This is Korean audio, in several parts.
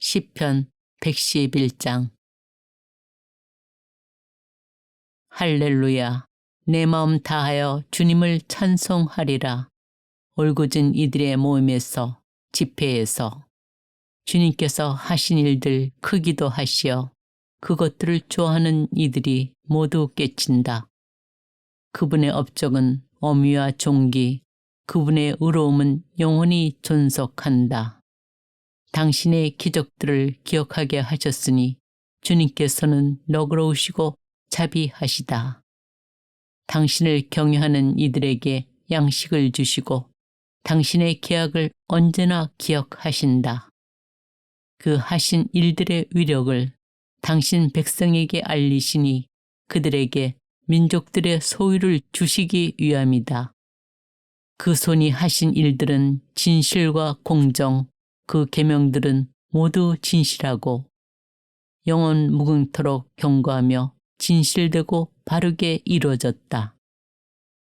시편 111장. 할렐루야. 내 마음 다하여 주님을 찬송하리라. 올곧은 이들의 모임에서, 집회에서 주님께서 하신 일들 크기도 하시어 그것들을 좋아하는 이들이 모두 깨친다. 그분의 업적은 어미와 종기, 그분의 의로움은 영원히 존속한다. 당신의 기적들을 기억하게 하셨으니 주님께서는 너그러우시고 자비하시다. 당신을 경외하는 이들에게 양식을 주시고 당신의 계약을 언제나 기억하신다. 그 하신 일들의 위력을 당신 백성에게 알리시니 그들에게 민족들의 소유를 주시기 위함이다. 그 손이 하신 일들은 진실과 공정, 그 계명들은 모두 진실하고 영원 무궁토록 경고하며 진실되고 바르게 이루어졌다.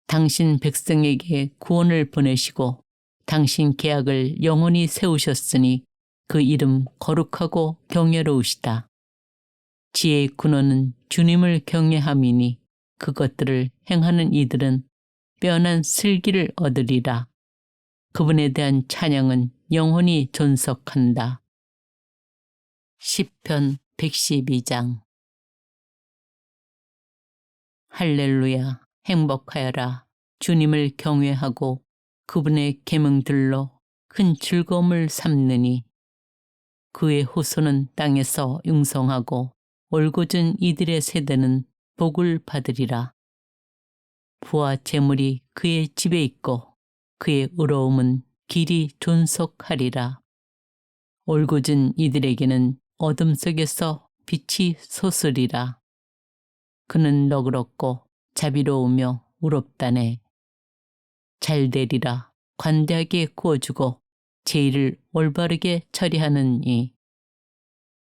당신 백성에게 구원을 보내시고 당신 계약을 영원히 세우셨으니 그 이름 거룩하고 경외로우시다. 지혜의 근원은 주님을 경외함이니 그것들을 행하는 이들은 빼어난 슬기를 얻으리라. 그분에 대한 찬양은 영원히 존속한다. 시편 112장. 할렐루야. 행복하여라. 주님을 경외하고 그분의 계명들로 큰 즐거움을 삼느니 그의 후손은 땅에서 융성하고 올곧은 이들의 세대는 복을 받으리라. 부와 재물이 그의 집에 있고 그의 의로움은 길이 존속하리라. 올곧은 이들에게는 어둠 속에서 빛이 솟으리라. 그는 너그럽고 자비로우며 의롭다네. 잘되리라. 관대하게 구워주고 제의를 올바르게 처리하는 이.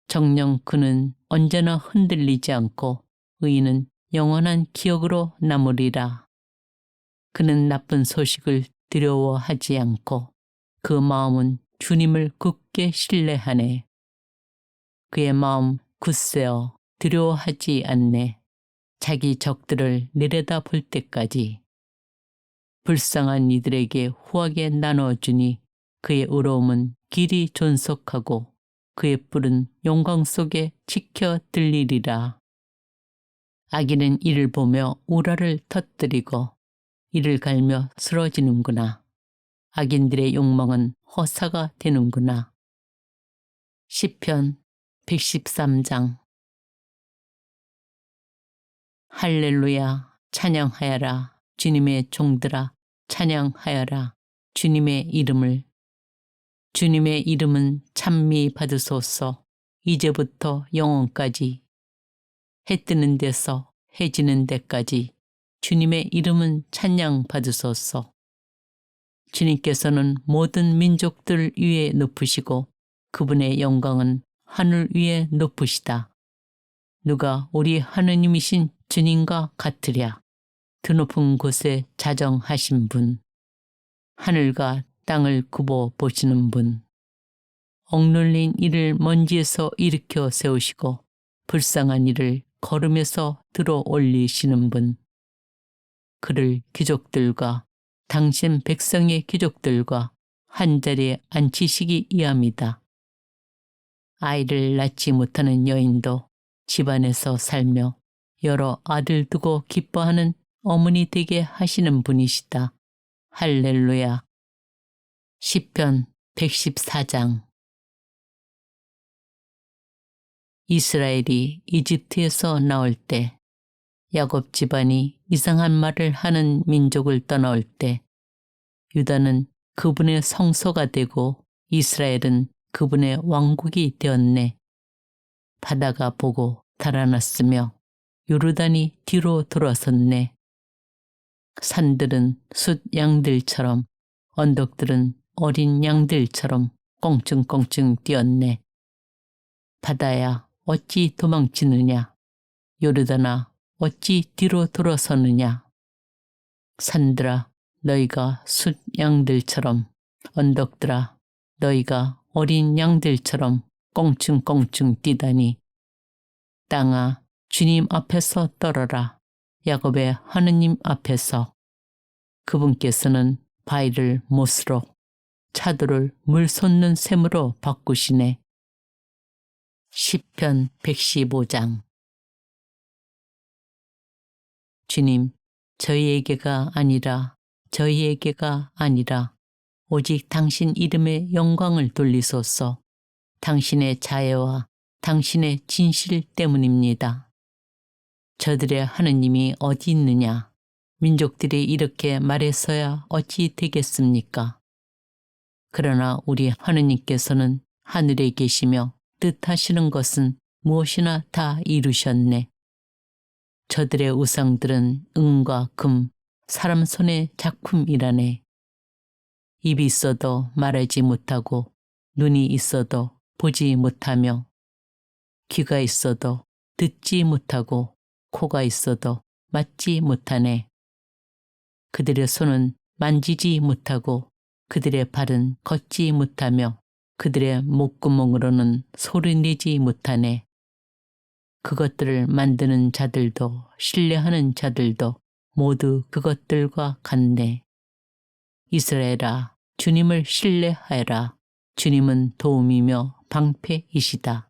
정녕 그는 언제나 흔들리지 않고 의인은 영원한 기억으로 남으리라. 그는 나쁜 소식을 두려워하지 않고 그 마음은 주님을 굳게 신뢰하네. 그의 마음 굳세어 두려워하지 않네. 자기 적들을 내려다볼 때까지. 불쌍한 이들에게 후하게 나눠주니 그의 의로움은 길이 존속하고 그의 뿔은 영광 속에 지켜 들리리라. 악인은 이를 보며 우라를 터뜨리고 이를 갈며 쓰러지는구나. 악인들의 욕망은 허사가 되는구나. 시편 113장. 할렐루야. 찬양하여라. 주님의 종들아 찬양하여라. 주님의 이름을. 주님의 이름은 찬미 받으소서. 이제부터 영원까지. 해 뜨는 데서 해 지는 데까지 주님의 이름은 찬양 받으소서. 주님께서는 모든 민족들 위에 높으시고 그분의 영광은 하늘 위에 높으시다. 누가 우리 하느님이신 주님과 같으랴. 드높은 곳에 자정하신 분, 하늘과 땅을 굽어 보시는 분, 억눌린 이를 먼지에서 일으켜 세우시고 불쌍한 이를 걸음에서 들어 올리시는 분, 그를 귀족들과 당신 백성의 귀족들과 한자리에 앉히시기 위함이다. 아이를 낳지 못하는 여인도 집안에서 살며 여러 아들 두고 기뻐하는 어머니 되게 하시는 분이시다. 할렐루야. 시편 114장. 이스라엘이 이집트에서 나올 때, 야곱 집안이 이상한 말을 하는 민족을 떠나올 때, 유다는 그분의 성소가 되고 이스라엘은 그분의 왕국이 되었네. 바다가 보고 달아났으며 요르단이 뒤로 돌아섰네. 산들은 숫 양들처럼 언덕들은 어린 양들처럼 껑충껑충 뛰었네. 바다야 어찌 도망치느냐. 요르단아 어찌 뒤로 돌아서느냐. 산들아 너희가 숫 양들처럼 언덕들아 너희가 어린 양들처럼 껑충껑충 뛰다니 땅아 주님 앞에서 떨어라. 야곱의 하느님 앞에서. 그분께서는 바위를 못으로 차도를 물 솟는 샘으로 바꾸시네. 시편 115장. 주님, 저희에게가 아니라 오직 당신 이름의 영광을 돌리소서. 당신의 자애와 당신의 진실 때문입니다. 저들의 하느님이 어디 있느냐? 민족들이 이렇게 말해서야 어찌 되겠습니까? 그러나 우리 하느님께서는 하늘에 계시며 뜻하시는 것은 무엇이나 다 이루셨네. 저들의 우상들은 은과 금, 사람 손의 작품이라네. 입이 있어도 말하지 못하고 눈이 있어도 보지 못하며 귀가 있어도 듣지 못하고 코가 있어도 맞지 못하네. 그들의 손은 만지지 못하고 그들의 발은 걷지 못하며 그들의 목구멍으로는 소리내지 못하네. 그것들을 만드는 자들도 신뢰하는 자들도 모두 그것들과 같네. 이스라엘아, 주님을 신뢰하여라. 주님은 도움이며 방패이시다.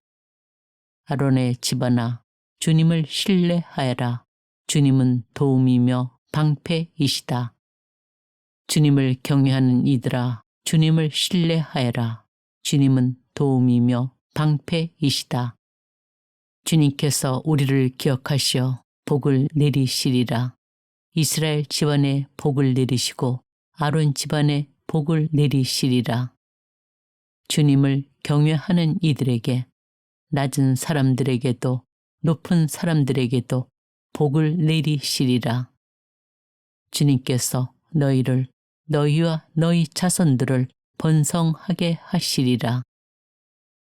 아론의 집안아, 주님을 신뢰하여라. 주님은 도움이며 방패이시다. 주님을 경외하는 이들아, 주님을 신뢰하여라. 주님은 도움이며 방패이시다. 주님께서 우리를 기억하시어 복을 내리시리라. 이스라엘 집안에 복을 내리시고 아론 집안에 복을 내리시리라. 주님을 경외하는 이들에게, 낮은 사람들에게도 높은 사람들에게도 복을 내리시리라. 주님께서 너희를, 너희와 너희 자손들을 번성하게 하시리라.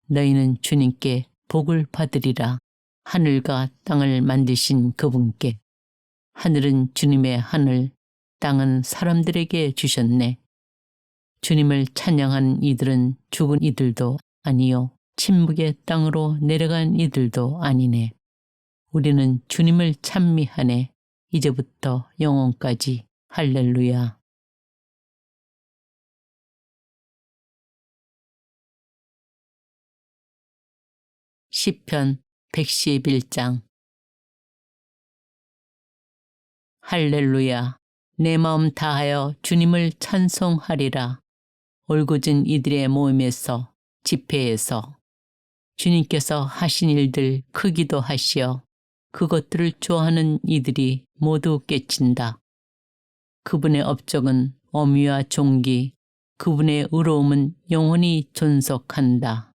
너희는 주님께 복을 받으리라. 하늘과 땅을 만드신 그분께. 하늘은 주님의 하늘, 땅은 사람들에게 주셨네. 주님을 찬양한 이들은 죽은 이들도 아니요 침묵의 땅으로 내려간 이들도 아니네. 우리는 주님을 찬미하네. 이제부터 영원까지. 할렐루야. 시편 111장. 할렐루야. 내 마음 다하여 주님을 찬송하리라. 올곧은 이들의 모임에서, 집회에서 주님께서 하신 일들 크기도 하시어 그것들을 좋아하는 이들이 모두 깨친다. 그분의 업적은 어미와 종기, 그분의 의로움은 영원히 존속한다.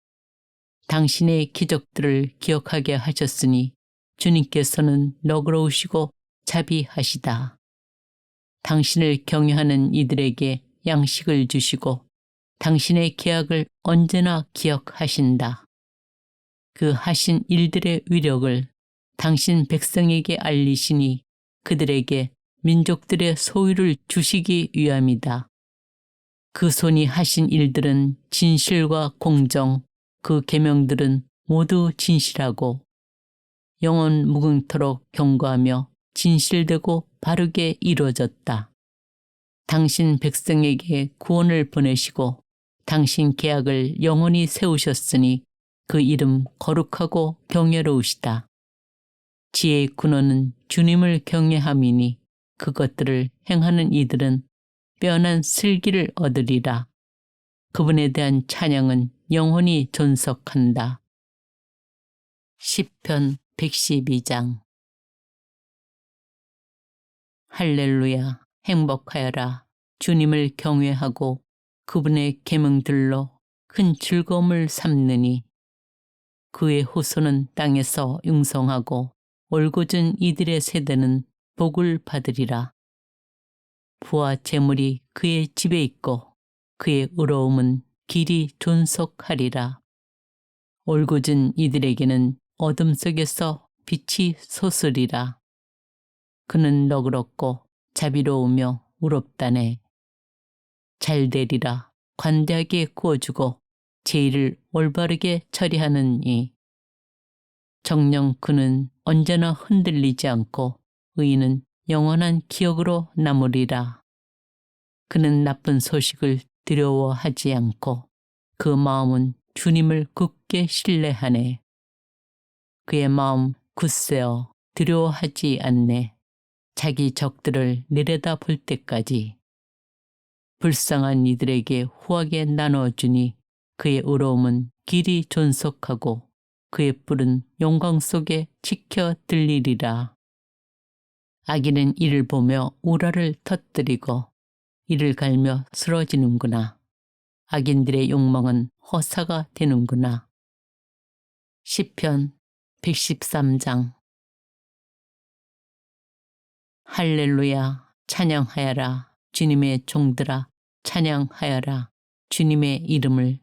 당신의 기적들을 기억하게 하셨으니 주님께서는 너그러우시고 자비하시다. 당신을 경외하는 이들에게 양식을 주시고 당신의 계약을 언제나 기억하신다. 그 하신 일들의 위력을 당신 백성에게 알리시니 그들에게 민족들의 소유를 주시기 위함이다. 그 손이 하신 일들은 진실과 공정, 그 계명들은 모두 진실하고 영원 무궁토록 경고하며 진실되고 바르게 이루어졌다. 당신 백성에게 구원을 보내시고 당신 계약을 영원히 세우셨으니 그 이름 거룩하고 경외로우시다. 지혜의 근원은 주님을 경외함이니 그것들을 행하는 이들은 빼어난 슬기를 얻으리라. 그분에 대한 찬양은 영원히 존속한다. 시편 112장. 할렐루야. 행복하여라. 주님을 경외하고 그분의 계명들로 큰 즐거움을 삼느니 그의 후손은 땅에서 융성하고 올곧은 이들의 세대는 복을 받으리라. 부와 재물이 그의 집에 있고 그의 의로움은 길이 존속하리라. 올곧은 이들에게는 어둠 속에서 빛이 솟으리라. 그는 너그럽고 자비로우며 의롭다네. 잘되리라. 관대하게 구워주고 제일을 올바르게 처리하느니 정녕 그는 언제나 흔들리지 않고 의인은 영원한 기억으로 남으리라. 그는 나쁜 소식을 두려워하지 않고 그 마음은 주님을 굳게 신뢰하네. 그의 마음 굳세어 두려워하지 않네. 자기 적들을 내려다볼 때까지. 불쌍한 이들에게 후하게 나눠주니 그의 의로움은 길이 존속하고 그의 뿔은 영광 속에 지켜 들리리라. 악인은 이를 보며 우라를 터뜨리고 이를 갈며 쓰러지는구나. 악인들의 욕망은 허사가 되는구나. 시편 113장. 할렐루야, 찬양하여라. 주님의 종들아, 찬양하여라. 주님의 이름을.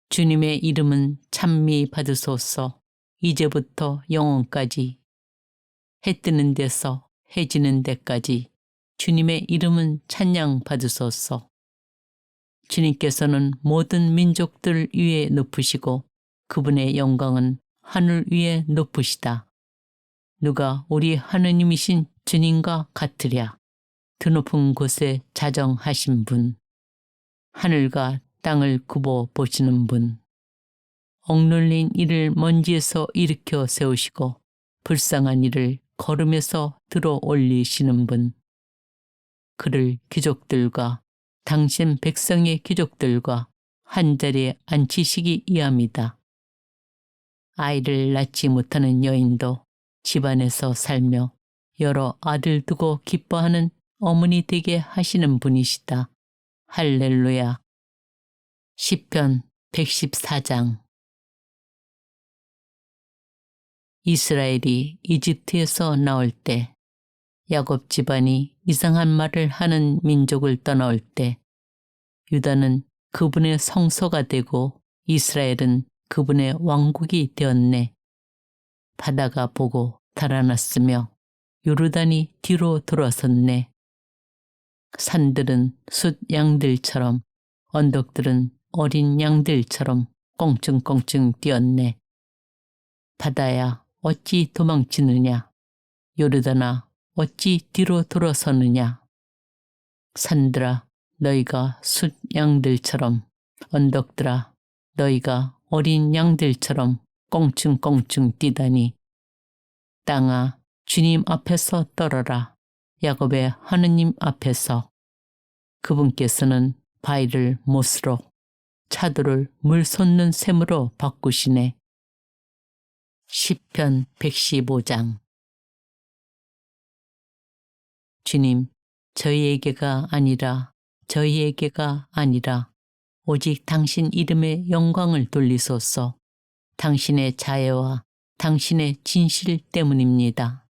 주님의 이름은 찬미 받으소서. 이제부터 영원까지. 해 뜨는 데서 해 지는 데까지 주님의 이름은 찬양 받으소서. 주님께서는 모든 민족들 위에 높으시고 그분의 영광은 하늘 위에 높으시다. 누가 우리 하느님이신 주님과 같으랴. 드높은 곳에 자정하신 분, 하늘과 땅을 굽어 보시는 분, 억눌린 이를 먼지에서 일으켜 세우시고 불쌍한 이를 걸음에서 들어 올리시는 분, 그를 귀족들과 당신 백성의 귀족들과 한자리에 앉히시기 이함이다. 아이를 낳지 못하는 여인도 집안에서 살며 여러 아들 두고 기뻐하는 어머니 되게 하시는 분이시다. 할렐루야. 시편 114장. 이스라엘이 이집트에서 나올 때, 야곱 집안이 이상한 말을 하는 민족을 떠나올 때, 유다는 그분의 성소가 되고 이스라엘은 그분의 왕국이 되었네. 바다가 보고 달아났으며 요르단이 뒤로 돌아섰네. 산들은 숫 양들처럼, 언덕들은 어린 양들처럼 껑충껑충 뛰었네. 바다야, 어찌 도망치느냐? 요르단아, 어찌 뒤로 돌아서느냐? 산들아, 너희가 숫 양들처럼, 언덕들아, 너희가 어린 양들처럼 껑충껑충 뛰다니. 땅아, 주님 앞에서 떨어라. 야곱의 하느님 앞에서. 그분께서는 바위를 못으로, 차돌을 물 솟는 샘으로 바꾸시네. 시편 115장. 주님, 저희에게가 아니라 오직 당신 이름의 영광을 돌리소서. 당신의 자애와 당신의 진실 때문입니다.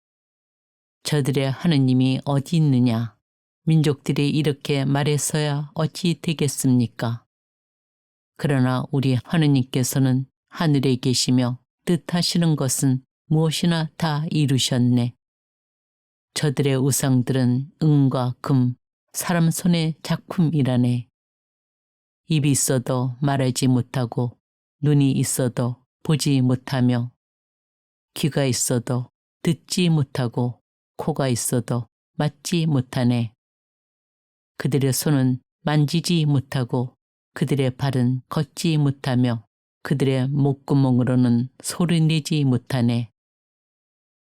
저들의 하느님이 어디 있느냐? 민족들이 이렇게 말해서야 어찌 되겠습니까? 그러나 우리 하느님께서는 하늘에 계시며 뜻하시는 것은 무엇이나 다 이루셨네. 저들의 우상들은 은과 금, 사람 손의 작품이라네. 입이 있어도 말하지 못하고, 눈이 있어도 보지 못하며, 귀가 있어도 듣지 못하고, 코가 있어도 맞지 못하네. 그들의 손은 만지지 못하고, 그들의 발은 걷지 못하며, 그들의 목구멍으로는 소리내지 못하네.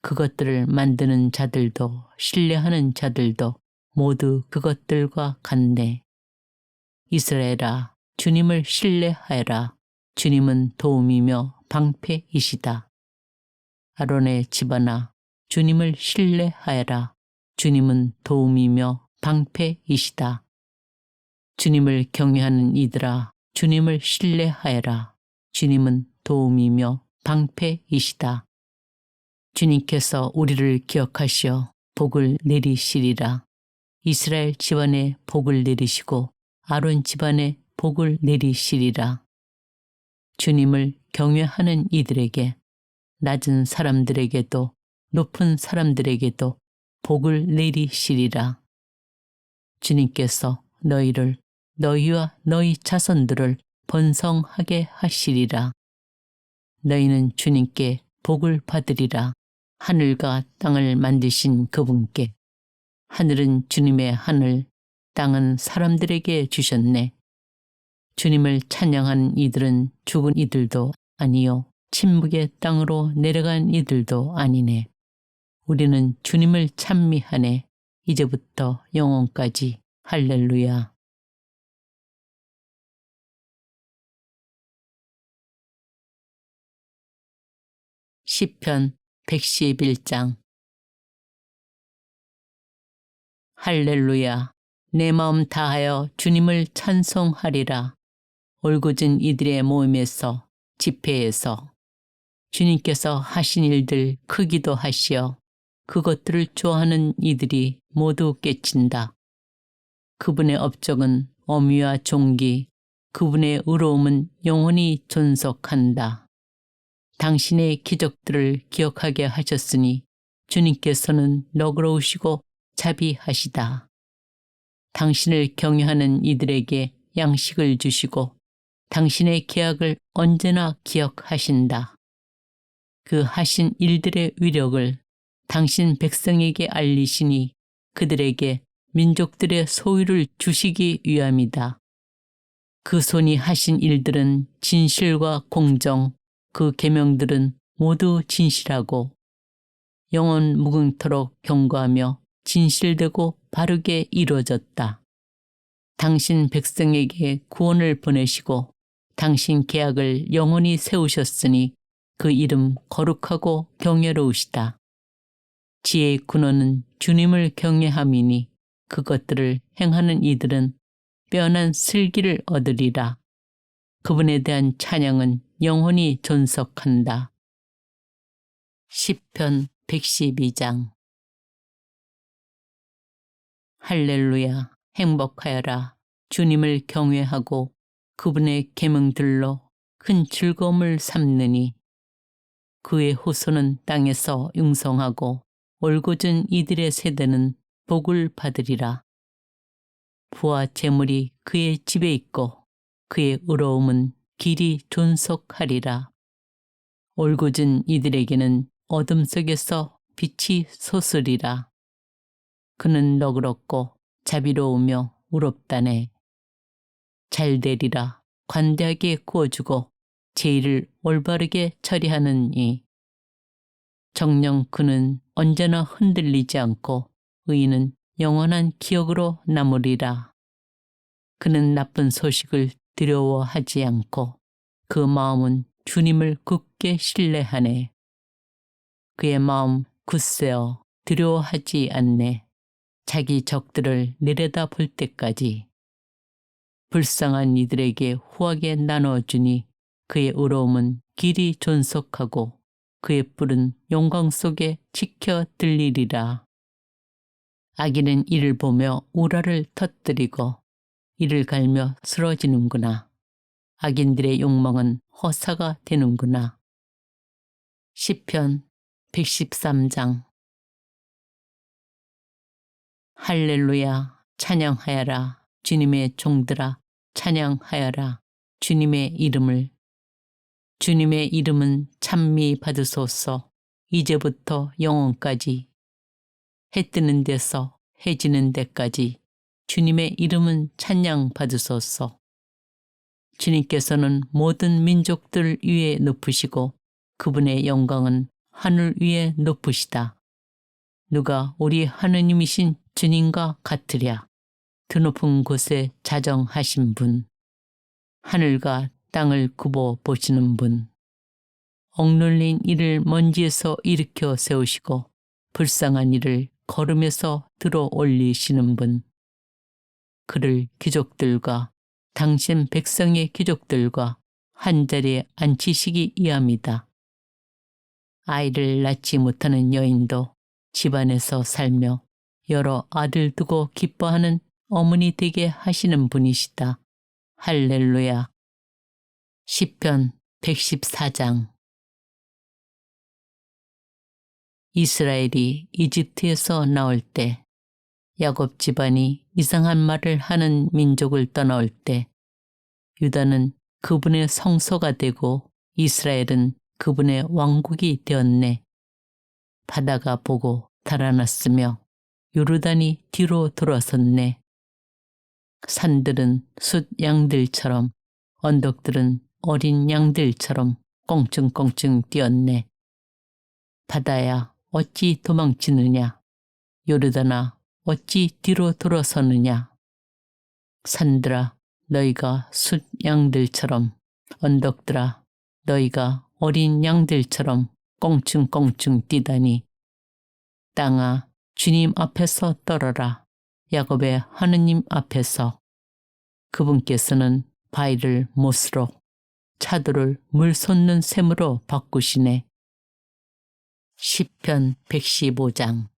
그것들을 만드는 자들도 신뢰하는 자들도 모두 그것들과 같네. 이스라엘아, 주님을 신뢰하여라. 주님은 도움이며 방패이시다. 아론의 집안아, 주님을 신뢰하여라. 주님은 도움이며 방패이시다. 주님을 경외하는 이들아, 주님을 신뢰하여라. 주님은 도움이며 방패이시다. 주님께서 우리를 기억하시어 복을 내리시리라. 이스라엘 집안에 복을 내리시고 아론 집안에 복을 내리시리라. 주님을 경외하는 이들에게, 낮은 사람들에게도 높은 사람들에게도 복을 내리시리라. 주님께서 너희를, 너희와 너희 자손들을 번성하게 하시리라. 너희는 주님께 복을 받으리라. 하늘과 땅을 만드신 그분께. 하늘은 주님의 하늘, 땅은 사람들에게 주셨네. 주님을 찬양한 이들은 죽은 이들도 아니요 침묵의 땅으로 내려간 이들도 아니네. 우리는 주님을 찬미하네. 이제부터 영원까지. 할렐루야. 시편 111장. 할렐루야. 내 마음 다하여 주님을 찬송하리라. 올곧은 이들의 모임에서, 집회에서 주님께서 하신 일들 크기도 하시어 그것들을 좋아하는 이들이 모두 깨친다. 그분의 업적은 엄위와 존귀, 그분의 의로움은 영원히 존속한다. 당신의 기적들을 기억하게 하셨으니 주님께서는 너그러우시고 자비하시다. 당신을 경외하는 이들에게 양식을 주시고 당신의 계약을 언제나 기억하신다. 그 하신 일들의 위력을 당신 백성에게 알리시니 그들에게 민족들의 소유를 주시기 위함이다. 그 손이 하신 일들은 진실과 공정, 그 계명들은 모두 진실하고 영원 무궁토록 경고하며 진실되고 바르게 이루어졌다. 당신 백성에게 구원을 보내시고 당신 계약을 영원히 세우셨으니 그 이름 거룩하고 경외로우시다. 지혜의 근원은 주님을 경외함이니 그것들을 행하는 이들은 빼어난 슬기를 얻으리라. 그분에 대한 찬양은 영원히 존속한다. 시편 112장. 할렐루야. 행복하여라. 주님을 경외하고 그분의 계명들로 큰 즐거움을 삼느니 그의 후손은 땅에서 융성하고 올곧은 이들의 세대는 복을 받으리라. 부와 재물이 그의 집에 있고 그의 의로움은 길이 존속하리라. 올곧은 이들에게는 어둠 속에서 빛이 솟으리라. 그는 너그럽고 자비로우며 의롭다네. 잘되리라. 관대하게 구워주고 제의를 올바르게 처리하는 이. 정녕 그는 언제나 흔들리지 않고 의인은 영원한 기억으로 남으리라. 그는 나쁜 소식을 두려워하지 않고 그 마음은 주님을 굳게 신뢰하네. 그의 마음 굳세어 두려워하지 않네. 자기 적들을 내려다 볼 때까지. 불쌍한 이들에게 후하게 나눠주니 그의 의로움은 길이 존속하고 그의 뿔은 영광 속에 지켜 들리리라. 악인은 이를 보며 우라를 터뜨리고 이를 갈며 쓰러지는구나. 악인들의 욕망은 허사가 되는구나. 시편 113장. 할렐루야. 찬양하여라. 주님의 종들아 찬양하여라. 주님의 이름을. 주님의 이름은 찬미 받으소서. 이제부터 영원까지. 해 뜨는 데서 해 지는 데까지 주님의 이름은 찬양 받으소서. 주님께서는 모든 민족들 위에 높으시고 그분의 영광은 하늘 위에 높으시다. 누가 우리 하느님이신 주님과 같으랴. 드높은 곳에 자정하신 분, 하늘과 땅을 굽어 보시는 분, 억눌린 이를 먼지에서 일으켜 세우시고 불쌍한 이를 걸음에서 들어 올리시는 분, 그를 귀족들과 당신 백성의 귀족들과 한자리에 앉히시기 위함이다. 아이를 낳지 못하는 여인도 집안에서 살며 여러 아들 두고 기뻐하는 어머니 되게 하시는 분이시다. 할렐루야. 시편 114장. 이스라엘이 이집트에서 나올 때, 야곱 집안이 이상한 말을 하는 민족을 떠나올 때, 유다는 그분의 성소가 되고 이스라엘은 그분의 왕국이 되었네. 바다가 보고 달아났으며 요르단이 뒤로 돌아섰네. 산들은 숫 양들처럼 언덕들은 어린 양들처럼 껑충껑충 뛰었네. 바다야 어찌 도망치느냐. 요르단아 어찌 뒤로 돌아서느냐. 산들아 너희가 숫 양들처럼 언덕들아 너희가 어린 양들처럼 껑충껑충 뛰다니. 땅아 주님 앞에서 떨어라. 야곱의 하느님 앞에서. 그분께서는 바위를 못으로 차도를 물 솟는 샘으로 바꾸시네. 시편 115장.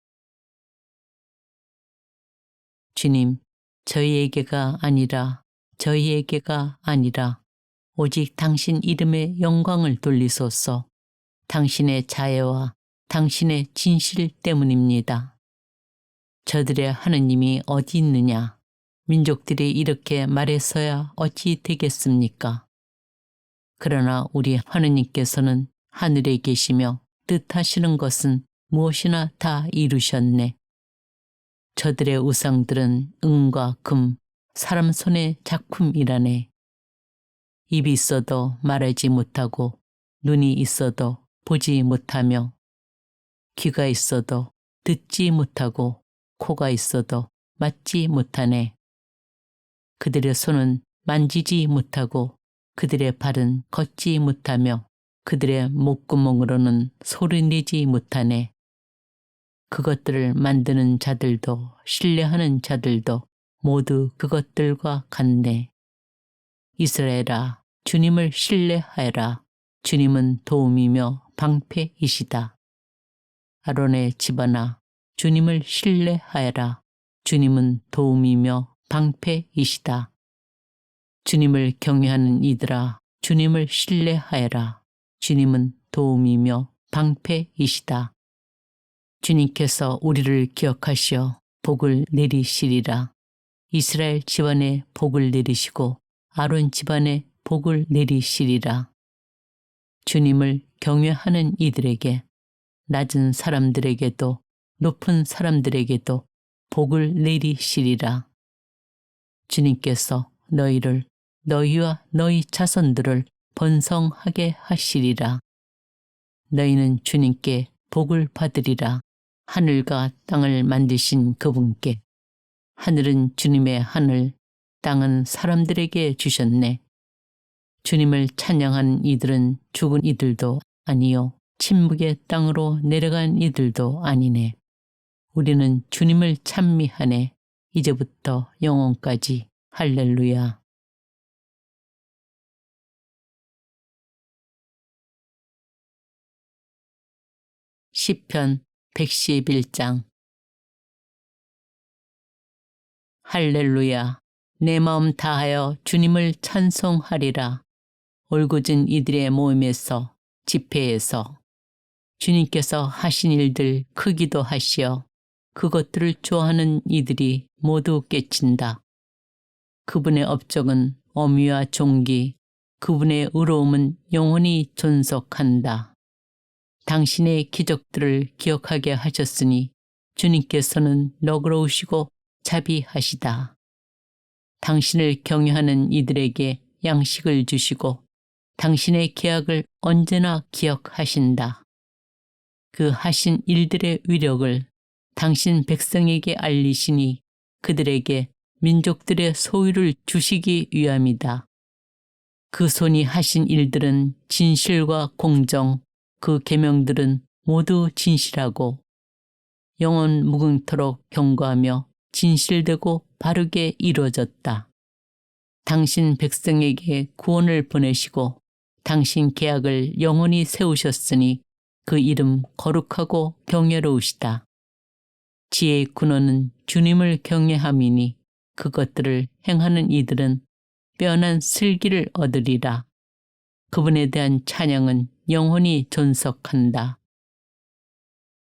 주님, 저희에게가 아니라 오직 당신 이름의 영광을 돌리소서. 당신의 자애와 당신의 진실 때문입니다. 저들의 하느님이 어디 있느냐? 민족들이 이렇게 말해서야 어찌 되겠습니까? 그러나 우리 하느님께서는 하늘에 계시며 뜻하시는 것은 무엇이나 다 이루셨네. 저들의 우상들은 은과 금, 사람 손의 작품이라네. 입이 있어도 말하지 못하고 눈이 있어도 보지 못하며 귀가 있어도 듣지 못하고 코가 있어도 맡지 못하네. 그들의 손은 만지지 못하고 그들의 발은 걷지 못하며 그들의 목구멍으로는 소리내지 못하네. 그것들을 만드는 자들도 신뢰하는 자들도 모두 그것들과 같네. 이스라엘아, 주님을 신뢰하여라. 주님은 도움이며 방패이시다. 아론의 집안아, 주님을 신뢰하여라. 주님은 도움이며 방패이시다. 주님을 경외하는 이들아, 주님을 신뢰하여라. 주님은 도움이며 방패이시다. 주님께서 우리를 기억하시어 복을 내리시리라. 이스라엘 집안에 복을 내리시고 아론 집안에 복을 내리시리라. 주님을 경외하는 이들에게, 낮은 사람들에게도 높은 사람들에게도 복을 내리시리라. 주님께서 너희를, 너희와 너희 자손들을 번성하게 하시리라. 너희는 주님께 복을 받으리라. 하늘과 땅을 만드신 그분께. 하늘은 주님의 하늘, 땅은 사람들에게 주셨네. 주님을 찬양한 이들은 죽은 이들도 아니요 침묵의 땅으로 내려간 이들도 아니네. 우리는 주님을 찬미하네. 이제부터 영원까지. 할렐루야. 시편 111장. 할렐루야. 내 마음 다하여 주님을 찬송하리라. 올곧은 이들의 모임에서, 집회에서 주님께서 하신 일들 크기도 하시어 그것들을 좋아하는 이들이 모두 깨친다. 그분의 업적은 어미와 종기, 그분의 의로움은 영원히 존속한다. 당신의 기적들을 기억하게 하셨으니 주님께서는 너그러우시고 자비하시다. 당신을 경외하는 이들에게 양식을 주시고 당신의 계약을 언제나 기억하신다. 그 하신 일들의 위력을 당신 백성에게 알리시니 그들에게 민족들의 소유를 주시기 위함이다. 그 손이 하신 일들은 진실과 공정, 그 계명들은 모두 진실하고 영원 무궁토록 경고하며 진실되고 바르게 이루어졌다. 당신 백성에게 구원을 보내시고 당신 계약을 영원히 세우셨으니 그 이름 거룩하고 경외로우시다. 지혜의 근원은 주님을 경외함이니 그것들을 행하는 이들은 빼어난 슬기를 얻으리라. 그분에 대한 찬양은 영원히 존속한다.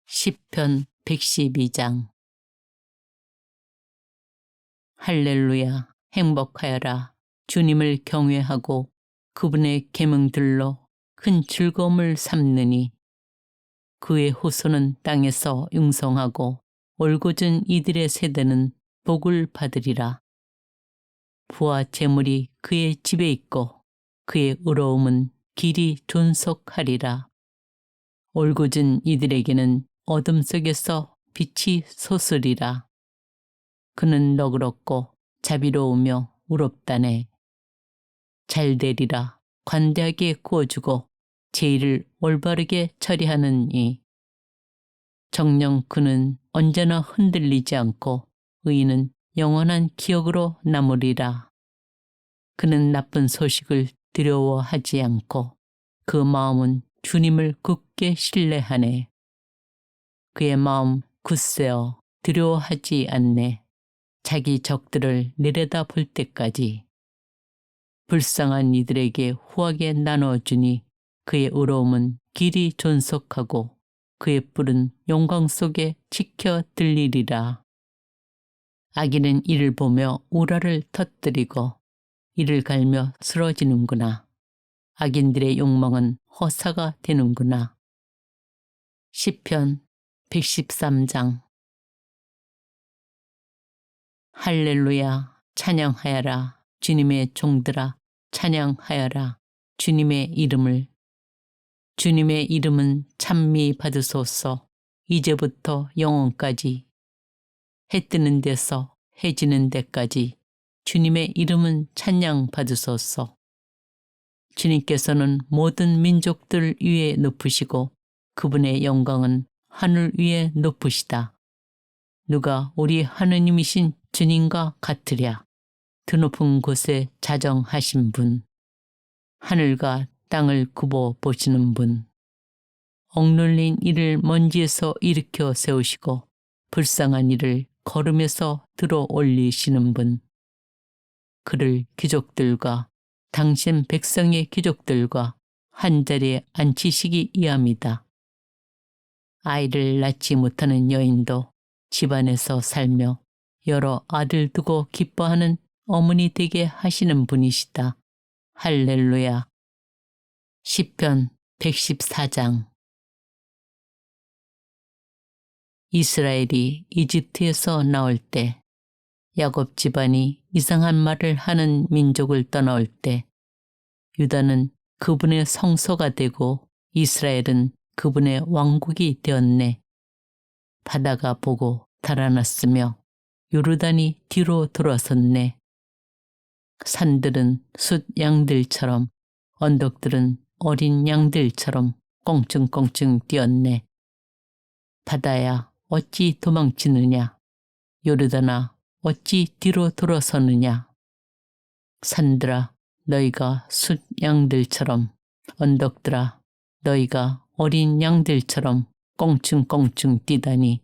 시편 112장. 할렐루야. 행복하여라. 주님을 경외하고 그분의 계명들로 큰 즐거움을 삼느니 그의 후손은 땅에서 융성하고 올곧은 이들의 세대는 복을 받으리라. 부와 재물이 그의 집에 있고 그의 의로움은 길이 존속하리라. 올곧은 이들에게는 어둠 속에서 빛이 솟으리라. 그는 너그럽고 자비로우며 의롭다네. 잘되리라. 관대하게 구워주고 제의를 올바르게 처리하는 이. 정녕 그는 언제나 흔들리지 않고 의인은 영원한 기억으로 남으리라. 그는 나쁜 소식을 두려워하지 않고 그 마음은 주님을 굳게 신뢰하네. 그의 마음 굳세어 두려워하지 않네. 자기 적들을 내려다볼 때까지. 불쌍한 이들에게 후하게 나눠주니 그의 의로움은 길이 존속하고 그의 뿔은 영광 속에 지켜 들리리라. 악인은 이를 보며 우라를 터뜨리고 이를 갈며 쓰러지는구나. 악인들의 욕망은 허사가 되는구나. 시편 113장. 할렐루야, 찬양하여라. 주님의 종들아, 찬양하여라. 주님의 이름을. 주님의 이름은 찬미 받으소서. 이제부터 영원까지. 해 뜨는 데서 해 지는 데까지 주님의 이름은 찬양 받으소서. 주님께서는 모든 민족들 위에 높으시고 그분의 영광은 하늘 위에 높으시다. 누가 우리 하느님이신 주님과 같으랴. 드높은 곳에 자정하신 분. 하늘과 땅을 굽어 보시는 분. 억눌린 이를 먼지에서 일으켜 세우시고 불쌍한 이를 걸음에서 들어 올리시는 분. 그를 귀족들과 당신 백성의 귀족들과 한자리에 앉히시기 이함이다. 아이를 낳지 못하는 여인도 집안에서 살며 여러 아들 두고 기뻐하는 어머니 되게 하시는 분이시다. 할렐루야. 시편 114장. 이스라엘이 이집트에서 나올 때, 야곱 집안이 이상한 말을 하는 민족을 떠나올 때, 유다는 그분의 성소가 되고 이스라엘은 그분의 왕국이 되었네. 바다가 보고 달아났으며 요르단이 뒤로 돌아섰네. 산들은 숫 양들처럼 언덕들은 어린 양들처럼 껑충껑충 뛰었네. 바다야 어찌 도망치느냐. 요르단아 어찌 뒤로 돌아서느냐. 산들아 너희가 숫 양들처럼, 언덕들아 너희가 어린 양들처럼 껑충껑충 뛰다니.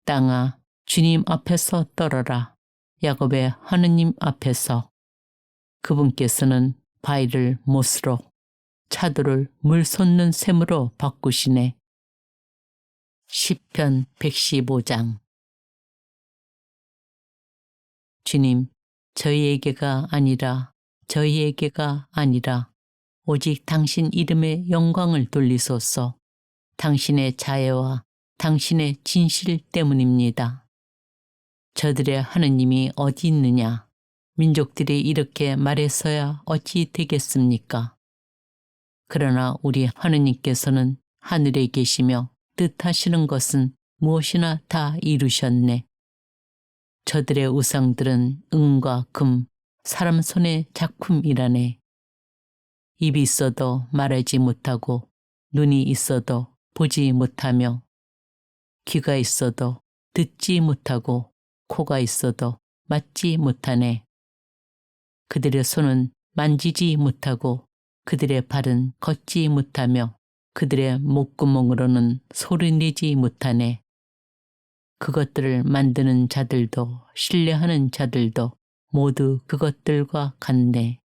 땅아 주님 앞에서 떨어라. 야곱의 하느님 앞에서. 그분께서는 바위를 못으로, 차도를 물 솟는 샘으로 바꾸시네. 시편 115장. 주님, 저희에게가 아니라 오직 당신 이름의 영광을 돌리소서. 당신의 자애와 당신의 진실 때문입니다. 저들의 하느님이 어디 있느냐? 민족들이 이렇게 말해서야 어찌 되겠습니까? 그러나 우리 하느님께서는 하늘에 계시며 뜻하시는 것은 무엇이나 다 이루셨네. 저들의 우상들은 은과 금, 사람 손의 작품이라네. 입이 있어도 말하지 못하고, 눈이 있어도 보지 못하며, 귀가 있어도 듣지 못하고, 코가 있어도 맞지 못하네. 그들의 손은 만지지 못하고, 그들의 발은 걷지 못하며, 그들의 목구멍으로는 소리내지 못하네. 그것들을 만드는 자들도 신뢰하는 자들도 모두 그것들과 같네.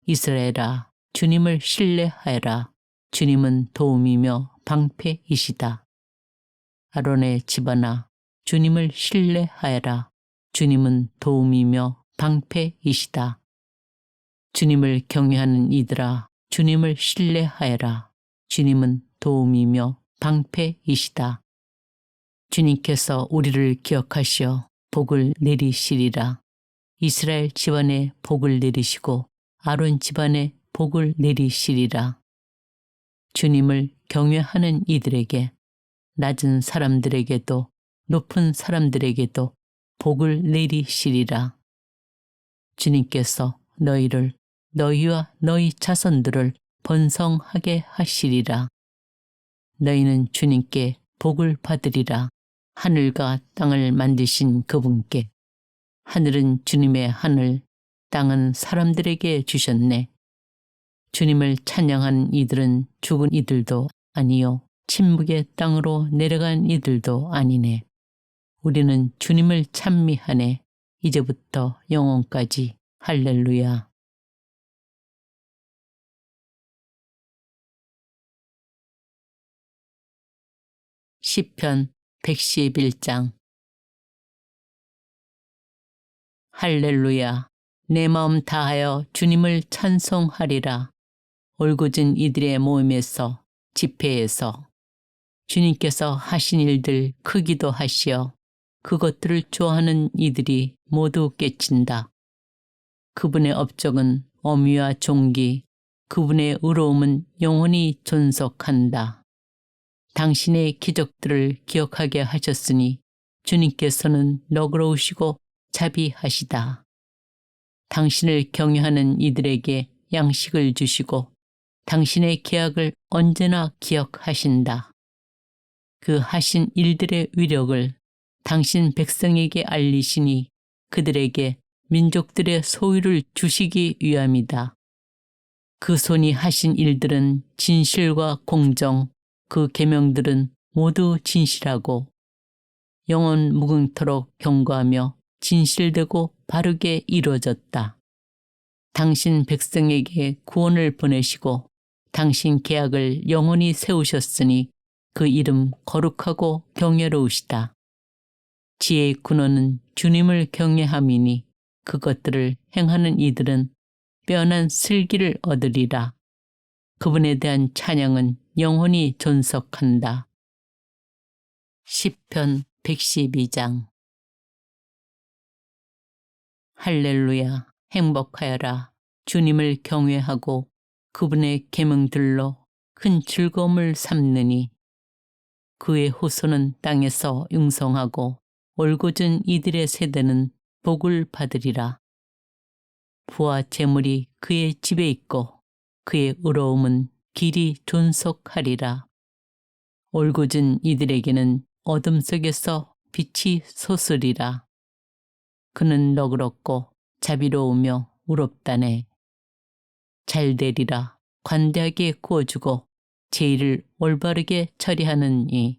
이스라엘아, 주님을 신뢰하여라. 주님은 도움이며 방패이시다. 아론의 집안아, 주님을 신뢰하여라. 주님은 도움이며 방패이시다. 주님을 경외하는 이들아, 주님을 신뢰하여라. 주님은 도움이며 방패이시다. 주님께서 우리를 기억하시어 복을 내리시리라. 이스라엘 집안에 복을 내리시고 아론 집안에 복을 내리시리라. 주님을 경외하는 이들에게, 낮은 사람들에게도 높은 사람들에게도 복을 내리시리라. 주님께서 너희를, 너희와 너희 자손들을 번성하게 하시리라. 너희는 주님께 복을 받으리라. 하늘과 땅을 만드신 그분께. 하늘은 주님의 하늘, 땅은 사람들에게 주셨네. 주님을 찬양한 이들은 죽은 이들도 아니요 침묵의 땅으로 내려간 이들도 아니네. 우리는 주님을 찬미하네. 이제부터 영원까지. 할렐루야. 시편 111장. 할렐루야. 내 마음 다하여 주님을 찬송하리라. 올곧은 이들의 모임에서, 집회에서 주님께서 하신 일들 크기도 하시어 그것들을 좋아하는 이들이 모두 깨친다. 그분의 업적은 어미와 종기, 그분의 의로움은 영원히 존속한다. 당신의 기적들을 기억하게 하셨으니 주님께서는 너그러우시고 자비하시다. 당신을 경외하는 이들에게 양식을 주시고 당신의 계약을 언제나 기억하신다. 그 하신 일들의 위력을 당신 백성에게 알리시니 그들에게 민족들의 소유를 주시기 위함이다. 그 손이 하신 일들은 진실과 공정, 그 계명들은 모두 진실하고 영원 무궁토록 경고하며 진실되고 바르게 이루어졌다. 당신 백성에게 구원을 보내시고 당신 계약을 영원히 세우셨으니 그 이름 거룩하고 경외로우시다. 지혜의 근원은 주님을 경외함이니 그것들을 행하는 이들은 빼어난 슬기를 얻으리라. 그분에 대한 찬양은 영원히 존속한다. 시편 112장. 할렐루야. 행복하여라. 주님을 경외하고 그분의 계명들로 큰 즐거움을 삼느니 그의 후손은 땅에서 융성하고 올곧은 이들의 세대는 복을 받으리라. 부와 재물이 그의 집에 있고 그의 의로움은 길이 존속하리라. 올곧은 이들에게는 어둠 속에서 빛이 솟으리라. 그는 너그럽고 자비로우며 의롭다네. 잘되리라. 관대하게 구워주고 제의를 올바르게 처리하는 이.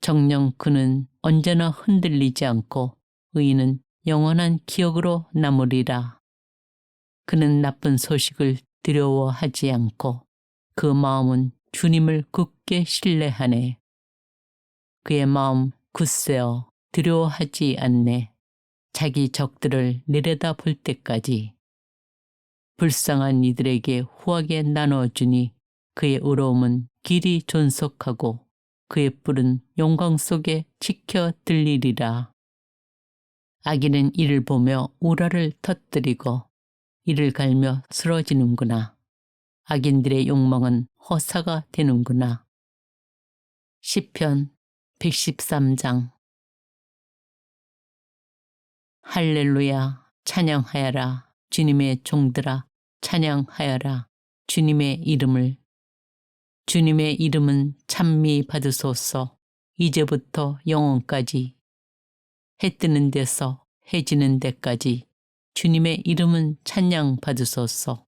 정녕 그는 언제나 흔들리지 않고 의인은 영원한 기억으로 남으리라. 그는 나쁜 소식을 두려워하지 않고 그 마음은 주님을 굳게 신뢰하네. 그의 마음 굳세어 두려워하지 않네. 자기 적들을 내려다볼 때까지. 불쌍한 이들에게 후하게 나눠주니 그의 의로움은 길이 존속하고 그의 뿔은 영광 속에 지켜 들리리라. 악인은 이를 보며 우라를 터뜨리고 이를 갈며 쓰러지는구나. 악인들의 욕망은 허사가 되는구나. 시편 113장. 할렐루야. 찬양하여라. 주님의 종들아 찬양하여라. 주님의 이름을. 주님의 이름은 찬미 받으소서. 이제부터 영원까지. 해 뜨는 데서 해 지는 데까지 주님의 이름은 찬양 받으소서.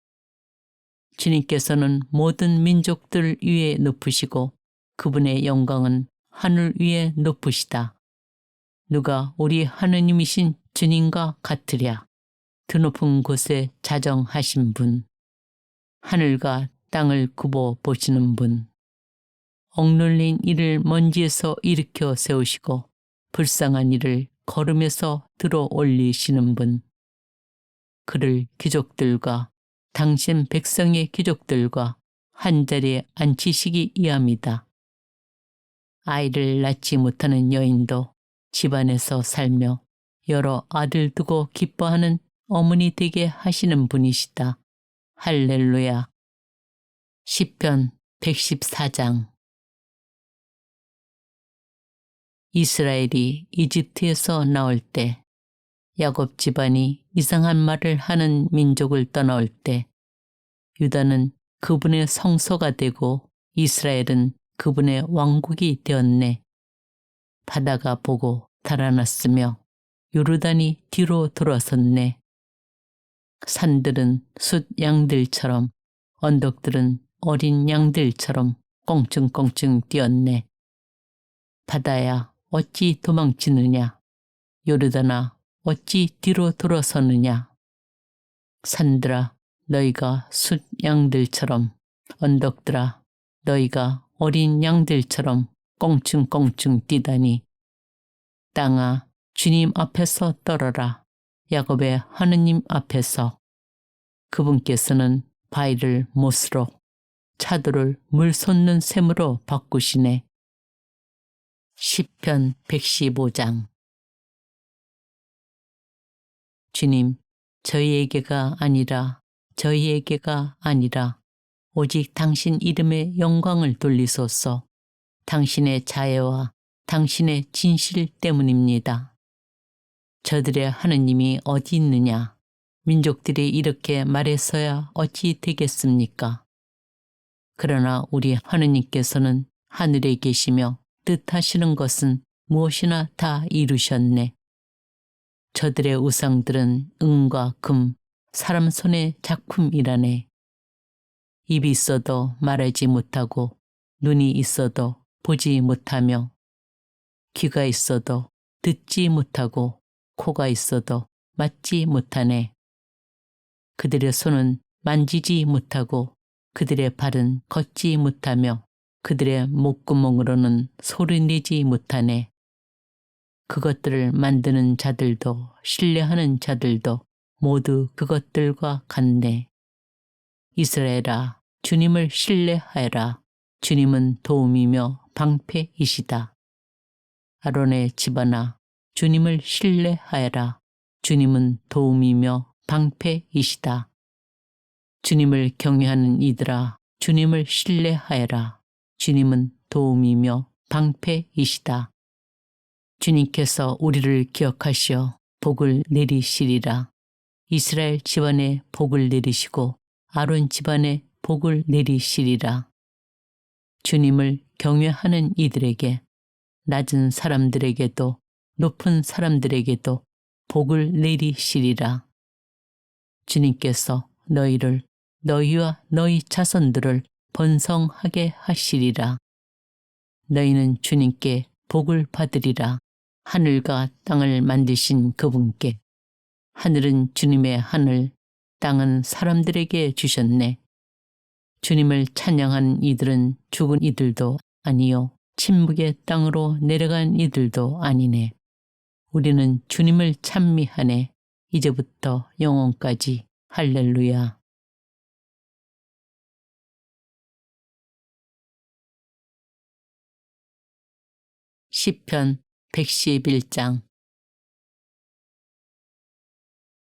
주님께서는 모든 민족들 위에 높으시고 그분의 영광은 하늘 위에 높으시다. 누가 우리 하느님이신 주님과 같으랴. 드높은 곳에 자정하신 분, 하늘과 땅을 굽어 보시는 분, 억눌린 이를 먼지에서 일으켜 세우시고 불쌍한 이를 걸음에서 들어 올리시는 분, 그를 귀족들과 당신 백성의 귀족들과 한자리에 앉히시기 위함이다. 아이를 낳지 못하는 여인도 집안에서 살며 여러 아들 두고 기뻐하는 어머니 되게 하시는 분이시다. 할렐루야. 시편 114장. 이스라엘이 이집트에서 나올 때, 야곱 집안이 이상한 말을 하는 민족을 떠나올 때, 유다는 그분의 성소가 되고 이스라엘은 그분의 왕국이 되었네. 바다가 보고 달아났으며 요르단이 뒤로 돌아섰네. 산들은 숫 양들처럼, 언덕들은 어린 양들처럼 껑충껑충 뛰었네. 바다야 어찌 도망치느냐, 요르단아 어찌 뒤로 돌아서느냐. 산들아 너희가 숫 양들처럼, 언덕들아 너희가 어린 양들처럼 껑충껑충 뛰다니. 땅아 주님 앞에서 떨어라. 야곱의 하느님 앞에서. 그분께서는 바위를 못으로, 차돌을 물 솟는 샘으로 바꾸시네. 시편 115장. 주님, 저희에게가 아니라 오직 당신 이름의 영광을 돌리소서. 당신의 자애와 당신의 진실 때문입니다. 저들의 하느님이 어디 있느냐? 민족들이 이렇게 말해서야 어찌 되겠습니까? 그러나 우리 하느님께서는 하늘에 계시며 뜻하시는 것은 무엇이나 다 이루셨네. 저들의 우상들은 은과 금, 사람 손의 작품이라네. 입이 있어도 말하지 못하고, 눈이 있어도 보지 못하며, 귀가 있어도 듣지 못하고, 코가 있어도 맞지 못하네. 그들의 손은 만지지 못하고, 그들의 발은 걷지 못하며, 그들의 목구멍으로는 소리내지 못하네. 그것들을 만드는 자들도 신뢰하는 자들도 모두 그것들과 같네. 이스라엘아, 주님을 신뢰하여라. 주님은 도움이며 방패이시다. 아론의 집안아, 주님을 신뢰하여라. 주님은 도움이며 방패이시다. 주님을 경외하는 이들아, 주님을 신뢰하여라. 주님은 도움이며 방패이시다. 주님께서 우리를 기억하시어 복을 내리시리라. 이스라엘 집안에 복을 내리시고 아론 집안에 복을 내리시리라. 주님을 경외하는 이들에게, 낮은 사람들에게도 높은 사람들에게도 복을 내리시리라. 주님께서 너희를, 너희와 너희 자손들을 번성하게 하시리라. 너희는 주님께 복을 받으리라. 하늘과 땅을 만드신 그분께. 하늘은 주님의 하늘, 땅은 사람들에게 주셨네. 주님을 찬양한 이들은 죽은 이들도 아니요, 침묵의 땅으로 내려간 이들도 아니네. 우리는 주님을 찬미하네. 이제부터 영원까지. 할렐루야. 시편 111장.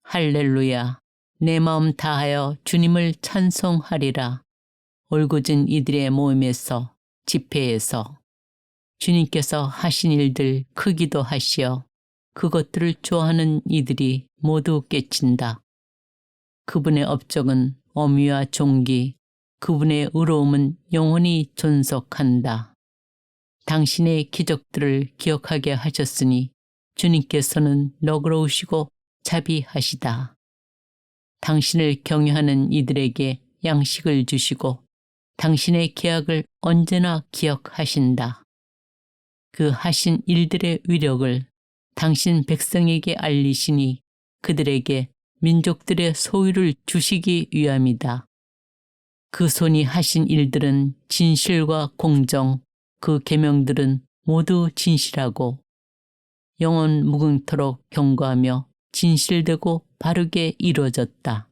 할렐루야. 내 마음 다하여 주님을 찬송하리라. 올곧은 이들의 모임에서, 집회에서 주님께서 하신 일들 크기도 하시어 그것들을 좋아하는 이들이 모두 깨친다. 그분의 업적은 어미와 종기, 그분의 의로움은 영원히 존속한다. 당신의 기적들을 기억하게 하셨으니 주님께서는 너그러우시고 자비하시다. 당신을 경외하는 이들에게 양식을 주시고 당신의 계약을 언제나 기억하신다. 그 하신 일들의 위력을 당신 백성에게 알리시니 그들에게 민족들의 소유를 주시기 위함이다. 그 손이 하신 일들은 진실과 공정, 그 계명들은 모두 진실하고 영원 무궁토록 경고하며 진실되고 바르게 이루어졌다.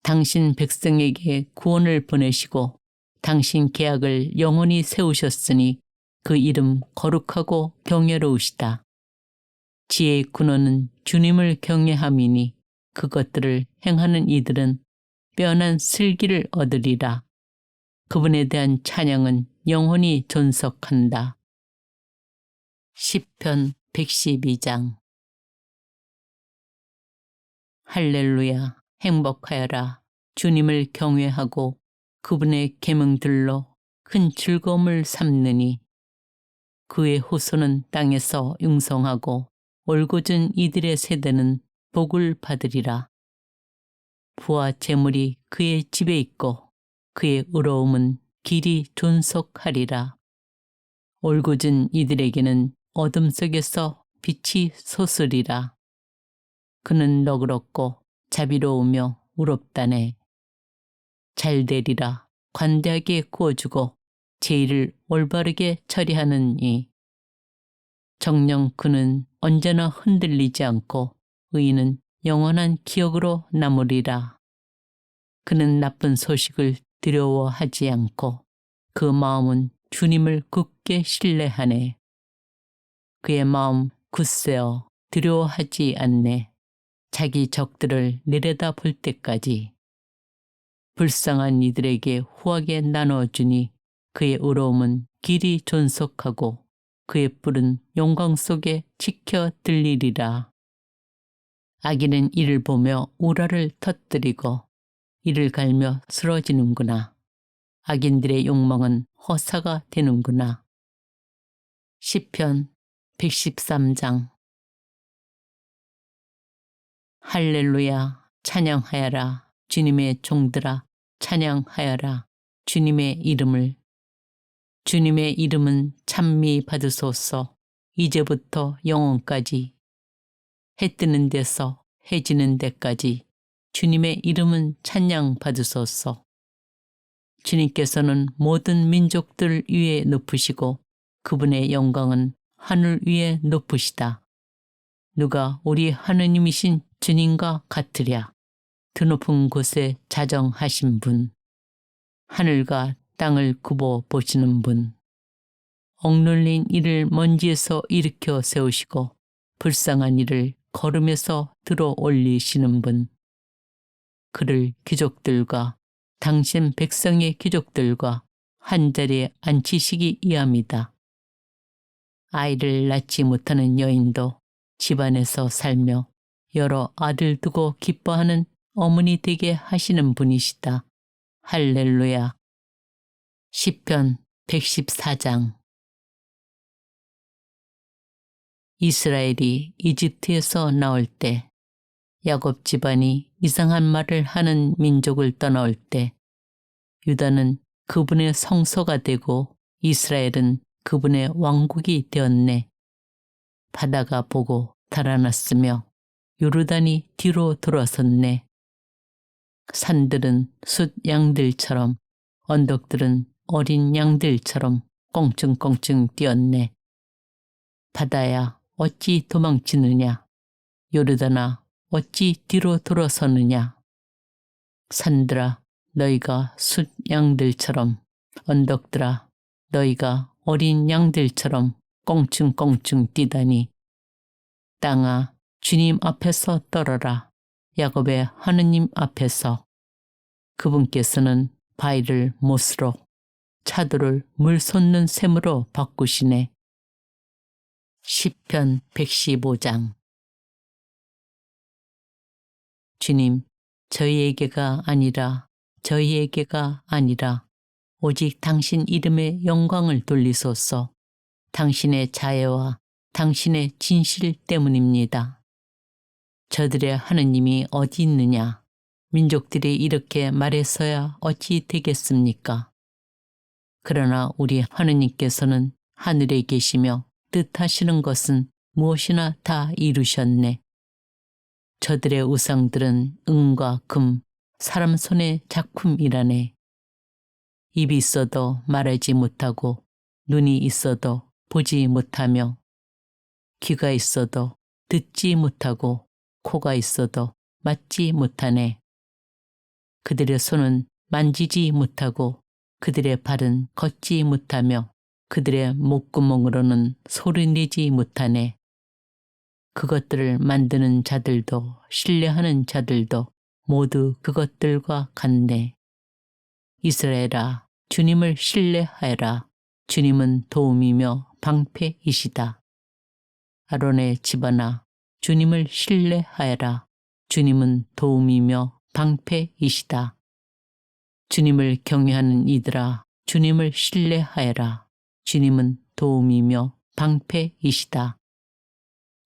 당신 백성에게 구원을 보내시고 당신 계약을 영원히 세우셨으니 그 이름 거룩하고 경외로우시다. 지혜의 근원은 주님을 경외함이니 그것들을 행하는 이들은 빼어난 슬기를 얻으리라. 그분에 대한 찬양은 영원히 존속한다. 시편 112장. 할렐루야, 행복하여라. 주님을 경외하고 그분의 계명들로 큰 즐거움을 삼느니 그의 후손은 땅에서 융성하고 올곧은 이들의 세대는 복을 받으리라. 부와 재물이 그의 집에 있고 그의 의로움은 길이 존속하리라. 올곧은 이들에게는 어둠 속에서 빛이 솟으리라. 그는 너그럽고 자비로우며 의롭다네. 잘되리라. 관대하게 구워주고 제의를 올바르게 처리하느니 정녕 그는 언제나 흔들리지 않고 의인은 영원한 기억으로 남으리라. 그는 나쁜 소식을 두려워하지 않고 그 마음은 주님을 굳게 신뢰하네. 그의 마음 굳세어 두려워하지 않네. 자기 적들을 내려다 볼 때까지. 불쌍한 이들에게 후하게 나눠주니 그의 의로움은 길이 존속하고 그의 뿔은 영광 속에 지켜 들리리라. 악인은 이를 보며 우라를 터뜨리고 이를 갈며 쓰러지는구나. 악인들의 욕망은 허사가 되는구나. 시편 113장. 할렐루야, 찬양하여라. 주님의 종들아, 찬양하여라. 주님의 이름을. 주님의 이름은 찬미 받으소서. 이제부터 영원까지. 해 뜨는 데서 해 지는 데까지 주님의 이름은 찬양 받으소서. 주님께서는 모든 민족들 위에 높으시고 그분의 영광은 하늘 위에 높으시다. 누가 우리 하느님이신 주님과 같으랴. 드높은 곳에 자정하신 분, 하늘과 땅을 굽어 보시는 분, 억눌린 이를 먼지에서 일으켜 세우시고 불쌍한 이를 걸음에서 들어 올리시는 분, 그를 귀족들과 당신 백성의 귀족들과 한자리에 앉히시기 이함이다. 아이를 낳지 못하는 여인도 집안에서 살며 여러 아들 두고 기뻐하는 어머니 되게 하시는 분이시다. 할렐루야. 시편 114장. 이스라엘이 이집트에서 나올 때, 야곱 집안이 이상한 말을 하는 민족을 떠나올 때, 유다는 그분의 성소가 되고 이스라엘은 그분의 왕국이 되었네. 바다가 보고 달아났으며 요르단이 뒤로 돌아섰네. 산들은 숫 양들처럼 언덕들은 어린 양들처럼 껑충껑충 뛰었네. 바다야 어찌 도망치느냐. 요르단아 어찌 뒤로 돌아서느냐. 산들아 너희가 숫 양들처럼, 언덕들아 너희가 어린 양들처럼 껑충껑충 뛰다니. 땅아 주님 앞에서 떨어라. 야곱의 하느님 앞에서. 그분께서는 바위를 못으로, 차돌을 물 솟는 샘으로 바꾸시네. 시편 115장. 주님, 저희에게가 아니라 오직 당신 이름의 영광을 돌리소서. 당신의 자애와 당신의 진실 때문입니다. 저들의 하느님이 어디 있느냐? 민족들이 이렇게 말해서야 어찌 되겠습니까? 그러나 우리 하느님께서는 하늘에 계시며 뜻하시는 것은 무엇이나 다 이루셨네. 저들의 우상들은 은과 금, 사람 손의 작품이라네. 입이 있어도 말하지 못하고, 눈이 있어도 보지 못하며, 귀가 있어도 듣지 못하고, 코가 있어도 맞지 못하네. 그들의 손은 만지지 못하고 그들의 발은 걷지 못하며 그들의 목구멍으로는 소리내지 못하네. 그것들을 만드는 자들도 신뢰하는 자들도 모두 그것들과 같네. 이스라엘아, 주님을 신뢰하여라. 주님은 도움이며 방패이시다. 아론의 집안아, 주님을 신뢰하여라. 주님은 도움이며 방패이시다. 주님을 경외하는 이들아, 주님을 신뢰하여라. 주님은 도움이며 방패이시다.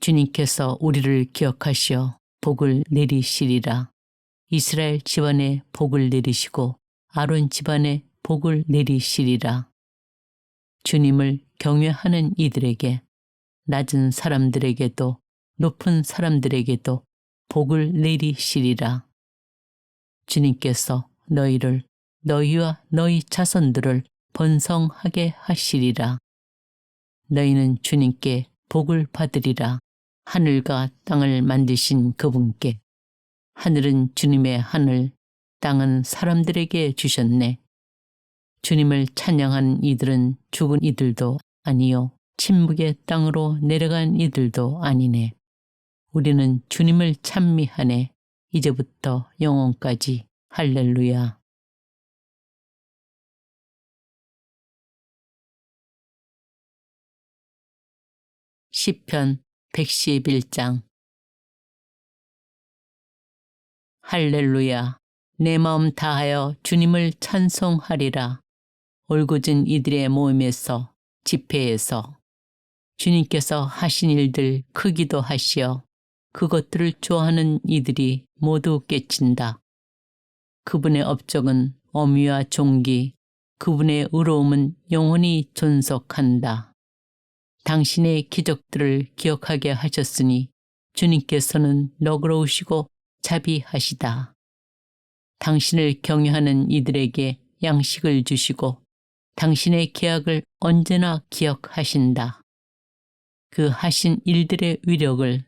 주님께서 우리를 기억하시어 복을 내리시리라. 이스라엘 집안에 복을 내리시고 아론 집안에 복을 내리시리라. 주님을 경외하는 이들에게, 낮은 사람들에게도 높은 사람들에게도 복을 내리시리라. 주님께서 너희를, 너희와 너희 자손들을 번성하게 하시리라. 너희는 주님께 복을 받으리라. 하늘과 땅을 만드신 그분께. 하늘은 주님의 하늘, 땅은 사람들에게 주셨네. 주님을 찬양한 이들은 죽은 이들도 아니요 침묵의 땅으로 내려간 이들도 아니네. 우리는 주님을 찬미하네. 이제부터 영원까지. 할렐루야. 시편 111장. 할렐루야. 내 마음 다하여 주님을 찬송하리라. 올곧은 이들의 모임에서, 집회에서 주님께서 하신 일들 크기도 하시어 그것들을 좋아하는 이들이 모두 깨친다. 그분의 업적은 어미와 종기, 그분의 의로움은 영원히 존속한다. 당신의 기적들을 기억하게 하셨으니 주님께서는 너그러우시고 자비하시다. 당신을 경외하는 이들에게 양식을 주시고 당신의 계약을 언제나 기억하신다. 그 하신 일들의 위력을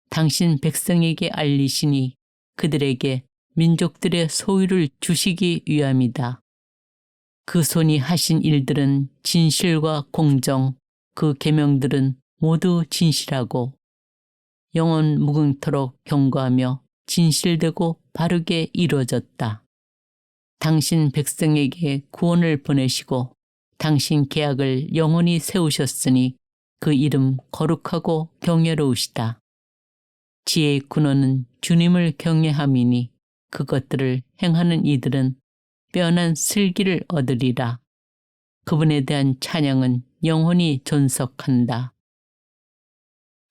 당신 백성에게 알리시니 그들에게 민족들의 소유를 주시기 위함이다. 그 손이 하신 일들은 진실과 공정, 그 계명들은 모두 진실하고 영원 무궁토록 경고하며 진실되고 바르게 이루어졌다. 당신 백성에게 구원을 보내시고 당신 계약을 영원히 세우셨으니 그 이름 거룩하고 경외로우시다. 지혜의 근원은 주님을 경외함이니 그것들을 행하는 이들은 빼어난 슬기를 얻으리라. 그분에 대한 찬양은 영원히 존속한다.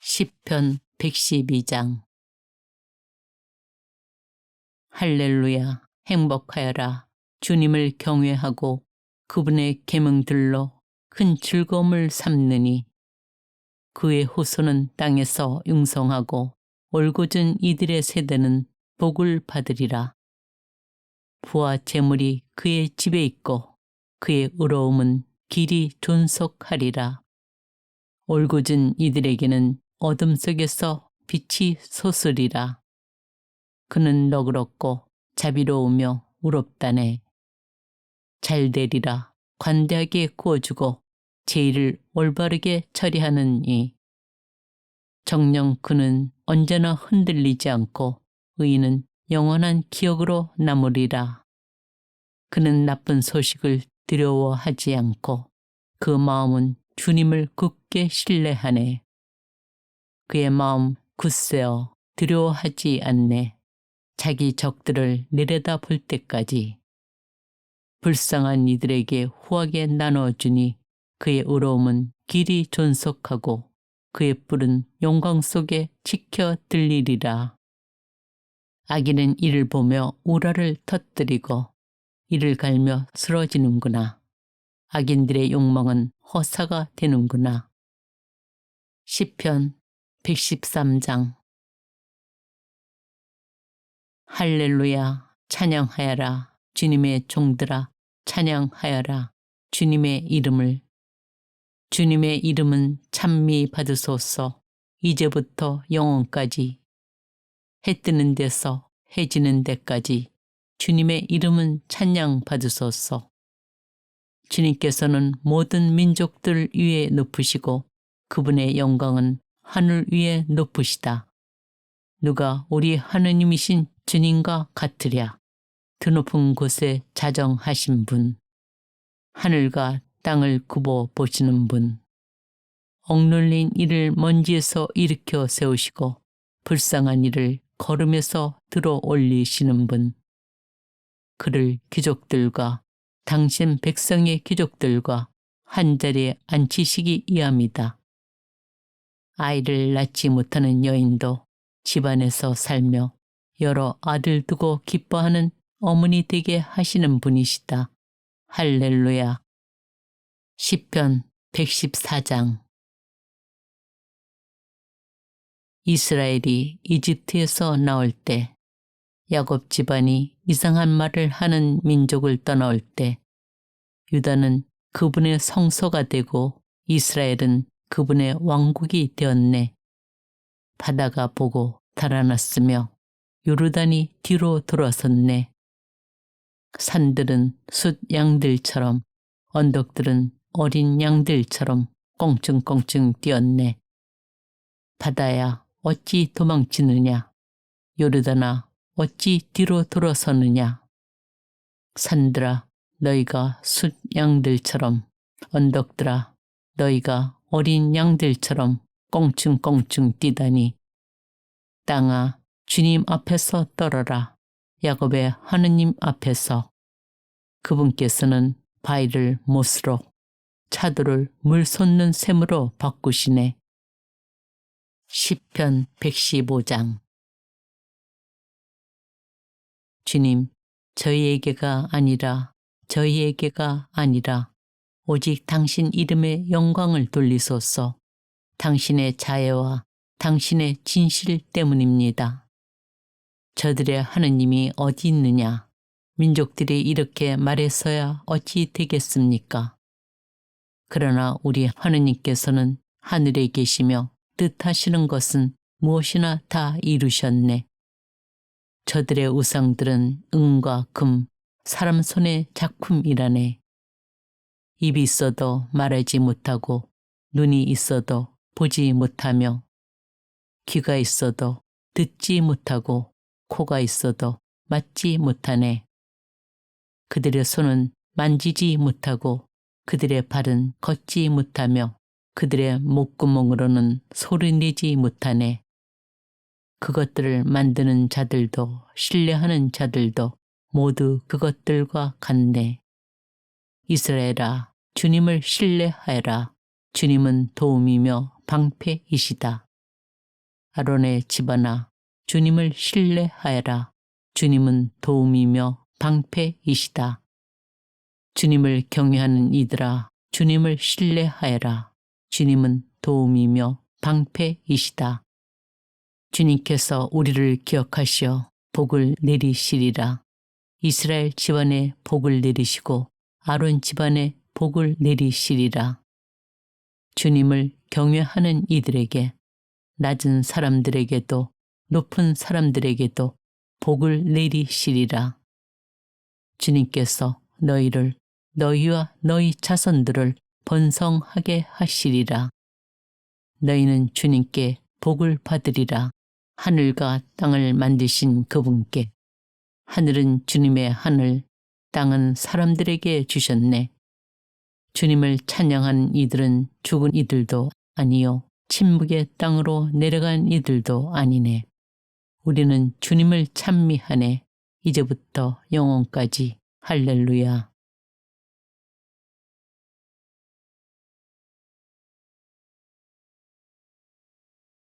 시편 112장. 할렐루야. 행복하여라. 주님을 경외하고 그분의 계명들로 큰 즐거움을 삼느니 그의 후손은 땅에서 융성하고 올곧은 이들의 세대는 복을 받으리라. 부와 재물이 그의 집에 있고 그의 의로움은 길이 존속하리라. 올곧은 이들에게는 어둠 속에서 빛이 솟으리라. 그는 너그럽고 자비로우며 의롭다네. 잘되리라. 관대하게 구워주고 제의를 올바르게 처리하는 이. 정녕 그는 언제나 흔들리지 않고 의인은 영원한 기억으로 남으리라. 그는 나쁜 소식을 두려워하지 않고 그 마음은 주님을 굳게 신뢰하네. 그의 마음 굳세어 두려워하지 않네. 자기 적들을 내려다볼 때까지. 불쌍한 이들에게 후하게 나누어주니 그의 의로움은 길이 존속하고 그의 뿔은 영광 속에 지켜 들리리라. 악인은 이를 보며 우라를 터뜨리고 이를 갈며 쓰러지는구나. 악인들의 욕망은 허사가 되는구나. 시편 113장. 할렐루야. 찬양하여라. 주님의 종들아 찬양하여라. 주님의 이름을. 주님의 이름은 찬미 받으소서. 이제부터 영원까지. 해 뜨는 데서 해 지는 데까지 주님의 이름은 찬양 받으소서. 주님께서는 모든 민족들 위에 높으시고 그분의 영광은 하늘 위에 높으시다. 누가 우리 하느님이신 주님과 같으랴. 드높은 곳에 자정하신 분, 하늘과 땅을 굽어 보시는 분, 억눌린 이를 먼지에서 일으켜 세우시고 불쌍한 이를 걸음에서 들어 올리시는 분, 그를 귀족들과 당신 백성의 귀족들과 한자리에 앉히시기 이함이다. 아이를 낳지 못하는 여인도 집안에서 살며 여러 아들 두고 기뻐하는 어머니 되게 하시는 분이시다. 할렐루야. 시편 114장. 이스라엘이 이집트에서 나올 때, 야곱 집안이 이상한 말을 하는 민족을 떠나올 때, 유다는 그분의 성소가 되고 이스라엘은 그분의 왕국이 되었네. 바다가 보고 달아났으며 요르단이 뒤로 돌아섰네. 산들은 숫 양들처럼, 언덕들은 어린 양들처럼 껑충껑충 뛰었네. 바다야 어찌 도망치느냐. 요르단아 어찌 뒤로 돌아서느냐. 산들아 너희가 숫 양들처럼, 언덕들아 너희가 어린 양들처럼 껑충껑충 뛰다니. 땅아 주님 앞에서 떨어라. 야곱의 하느님 앞에서. 그분께서는 바위를 못으로, 차도를 물 솟는 샘으로 바꾸시네. 시편 115장. 주님, 저희에게가 아니라 오직 당신 이름의 영광을 돌리소서. 당신의 자애와 당신의 진실 때문입니다. 저들의 하느님이 어디 있느냐? 민족들이 이렇게 말해서야 어찌 되겠습니까? 그러나 우리 하느님께서는 하늘에 계시며 뜻하시는 것은 무엇이나 다 이루셨네. 저들의 우상들은 은과 금, 사람 손의 작품이라네. 입이 있어도 말하지 못하고, 눈이 있어도 보지 못하며, 귀가 있어도 듣지 못하고, 코가 있어도 맞지 못하네. 그들의 손은 만지지 못하고 그들의 발은 걷지 못하며 그들의 목구멍으로는 소리내지 못하네. 그것들을 만드는 자들도 신뢰하는 자들도 모두 그것들과 같네. 이스라엘아, 주님을 신뢰하여라. 주님은 도움이며 방패이시다. 아론의 집안아, 주님을 신뢰하여라. 주님은 도움이며 방패이시다. 주님을 경외하는 이들아, 주님을 신뢰하여라. 주님은 도움이며 방패이시다. 주님께서 우리를 기억하시어 복을 내리시리라. 이스라엘 집안에 복을 내리시고 아론 집안에 복을 내리시리라. 주님을 경외하는 이들에게, 낮은 사람들에게도 높은 사람들에게도 복을 내리시리라. 주님께서 너희를, 너희와 너희 자손들을 번성하게 하시리라. 너희는 주님께 복을 받으리라. 하늘과 땅을 만드신 그분께. 하늘은 주님의 하늘, 땅은 사람들에게 주셨네. 주님을 찬양한 이들은 죽은 이들도 아니요, 침묵의 땅으로 내려간 이들도 아니네. 우리는 주님을 찬미하네. 이제부터 영원까지. 할렐루야.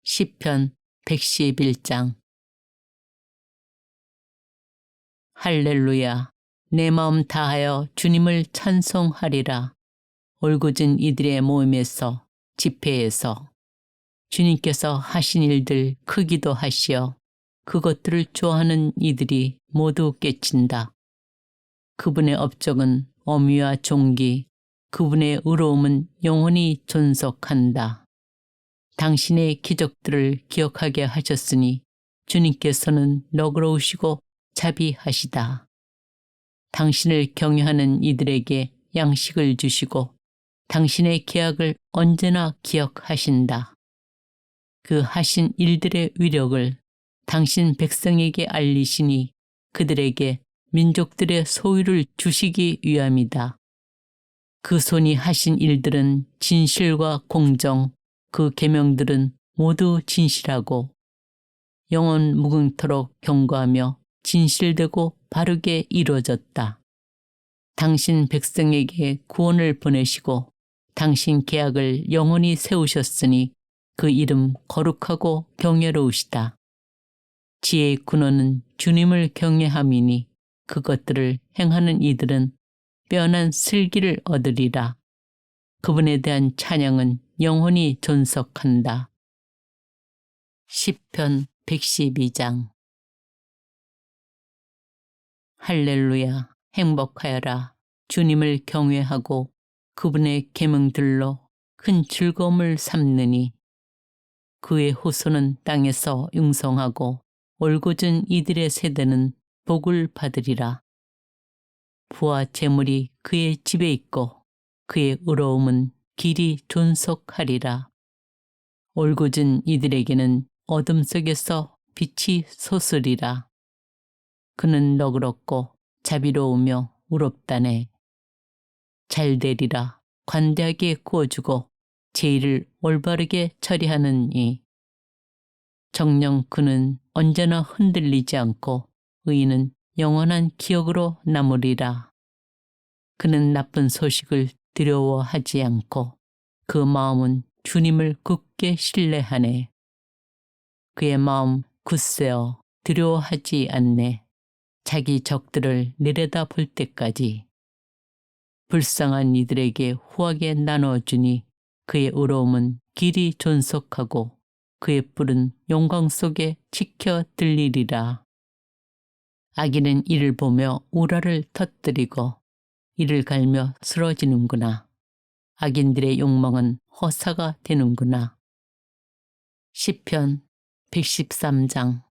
시편 111장. 할렐루야. 내 마음 다하여 주님을 찬송하리라. 올곧은 이들의 모임에서, 집회에서 주님께서 하신 일들 크기도 하시어 그것들을 좋아하는 이들이 모두 깨친다. 그분의 업적은 어미와 종기, 그분의 의로움은 영원히 존속한다. 당신의 기적들을 기억하게 하셨으니 주님께서는 너그러우시고 자비하시다. 당신을 경외하는 이들에게 양식을 주시고 당신의 계약을 언제나 기억하신다. 그 하신 일들의 위력을 당신 백성에게 알리시니 그들에게 민족들의 소유를 주시기 위함이다. 그 손이 하신 일들은 진실과 공정, 그 계명들은 모두 진실하고 영원 무궁토록 경고하며 진실되고 바르게 이루어졌다. 당신 백성에게 구원을 보내시고 당신 계약을 영원히 세우셨으니 그 이름 거룩하고 경외로우시다. 지혜의 근원은 주님을 경외함이니 그것들을 행하는 이들은 빼어난 슬기를 얻으리라. 그분에 대한 찬양은 영원히 존속한다. 시편 112장. 할렐루야, 행복하여라. 주님을 경외하고 그분의 계명들로 큰 즐거움을 삼느니 그의 후손은 땅에서 융성하고 올곧은 이들의 세대는 복을 받으리라. 부와 재물이 그의 집에 있고 그의 의로움은 길이 존속하리라. 올곧은 이들에게는 어둠 속에서 빛이 솟으리라. 그는 너그럽고 자비로우며 의롭다네. 잘되리라. 관대하게 구워주고 제의를 올바르게 처리하는 이. 정녕 그는 언제나 흔들리지 않고 의인은 영원한 기억으로 남으리라. 그는 나쁜 소식을 두려워하지 않고 그 마음은 주님을 굳게 신뢰하네. 그의 마음 굳세어 두려워하지 않네. 자기 적들을 내려다볼 때까지. 불쌍한 이들에게 후하게 나누어주니 그의 의로움은 길이 존속하고 그의 뿔은 영광 속에 지켜 들리리라. 악인은 이를 보며 우라를 터뜨리고 이를 갈며 쓰러지는구나. 악인들의 욕망은 허사가 되는구나. 시편 113장.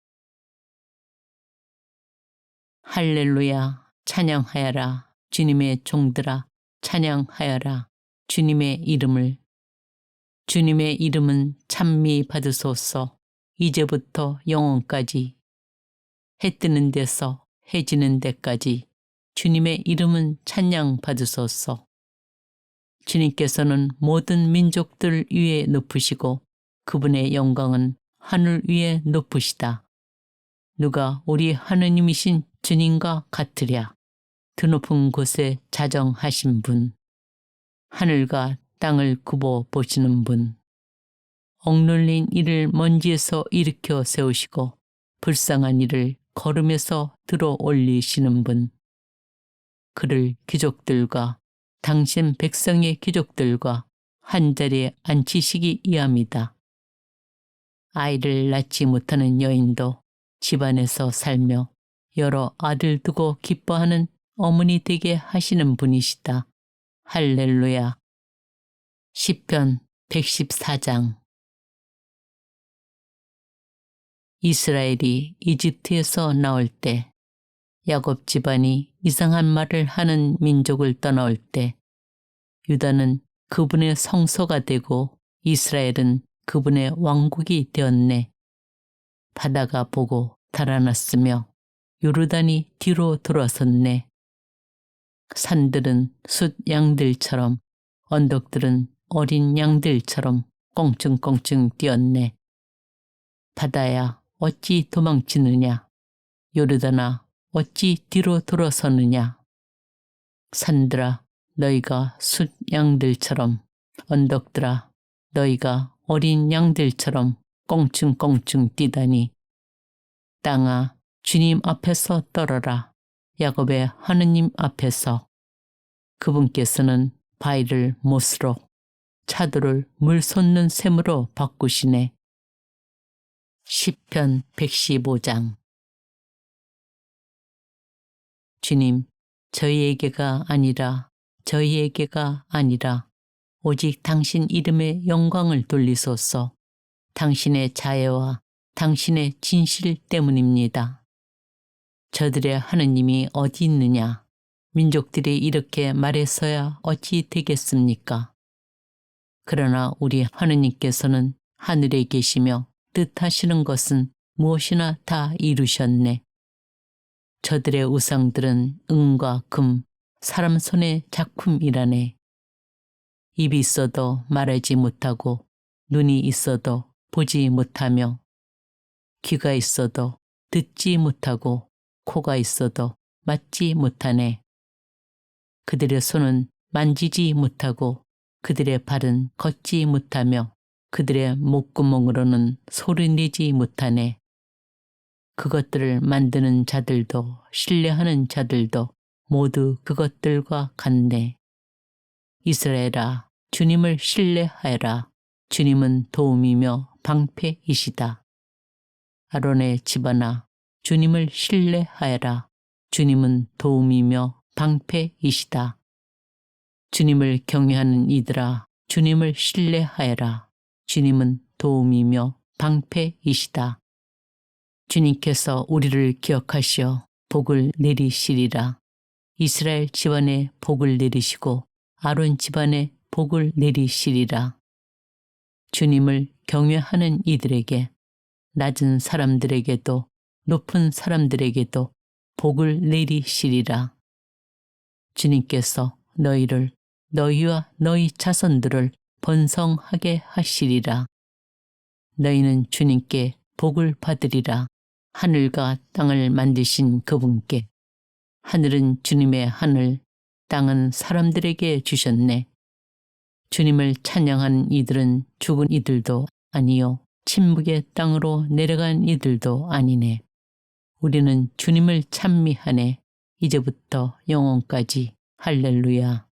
할렐루야, 찬양하여라. 주님의 종들아, 찬양하여라. 주님의 이름을. 주님의 이름은 찬미 받으소서. 이제부터 영원까지. 해 뜨는 데서 해 지는 데까지 주님의 이름은 찬양 받으소서. 주님께서는 모든 민족들 위에 높으시고 그분의 영광은 하늘 위에 높으시다. 누가 우리 하느님이신 주님과 같으랴. 드높은 곳에 자정하신 분, 하늘과 땅을 굽어 보시는 분, 억눌린 이를 먼지에서 일으켜 세우시고 불쌍한 이를 걸음에서 들어 올리시는 분, 그를 귀족들과 당신 백성의 귀족들과 한자리에 앉히시기 위함이다. 아이를 낳지 못하는 여인도 집안에서 살며 여러 아들 두고 기뻐하는 어머니 되게 하시는 분이시다. 할렐루야. 시편 114장. 이스라엘이 이집트에서 나올 때, 야곱 집안이 이상한 말을 하는 민족을 떠나올 때, 유다는 그분의 성소가 되고 이스라엘은 그분의 왕국이 되었네. 바다가 보고 달아났으며 요르단이 뒤로 돌아섰네. 산들은 숫 양들처럼 언덕들은 어린 양들처럼 껑충껑충 뛰었네. 바다야 어찌 도망치느냐. 요르단아 어찌 뒤로 돌아서느냐. 산들아 너희가 숫 양들처럼, 언덕들아 너희가 어린 양들처럼 껑충껑충 뛰다니. 땅아 주님 앞에서 떨어라. 야곱의 하느님 앞에서. 그분께서는 바위를 못으로, 차돌을 물 솟는 샘으로 바꾸시네. 시편 115장. 주님, 저희에게가 아니라 오직 당신 이름의 영광을 돌리소서. 당신의 자애와 당신의 진실 때문입니다. 저들의 하느님이 어디 있느냐? 민족들이 이렇게 말해서야 어찌 되겠습니까? 그러나 우리 하느님께서는 하늘에 계시며 뜻하시는 것은 무엇이나 다 이루셨네. 저들의 우상들은 은과 금, 사람 손의 작품이라네. 입이 있어도 말하지 못하고 눈이 있어도 보지 못하며 귀가 있어도 듣지 못하고 코가 있어도 맞지 못하네. 그들의 손은 만지지 못하고 그들의 발은 걷지 못하며 그들의 목구멍으로는 소리내지 못하네. 그것들을 만드는 자들도 신뢰하는 자들도 모두 그것들과 같네. 이스라엘아, 주님을 신뢰하여라. 주님은 도움이며 방패이시다. 아론의 집안아, 주님을 신뢰하여라. 주님은 도움이며 방패이시다. 주님을 경외하는 이들아, 주님을 신뢰하여라. 주님은 도움이며 방패이시다. 주님께서 우리를 기억하시어 복을 내리시리라. 이스라엘 집안에 복을 내리시고 아론 집안에 복을 내리시리라. 주님을 경외하는 이들에게, 낮은 사람들에게도 높은 사람들에게도 복을 내리시리라. 주님께서 너희를, 너희와 너희 자손들을 번성하게 하시리라. 너희는 주님께 복을 받으리라. 하늘과 땅을 만드신 그분께. 하늘은 주님의 하늘, 땅은 사람들에게 주셨네. 주님을 찬양한 이들은 죽은 이들도 아니요 침묵의 땅으로 내려간 이들도 아니네. 우리는 주님을 찬미하네. 이제부터 영원까지. 할렐루야.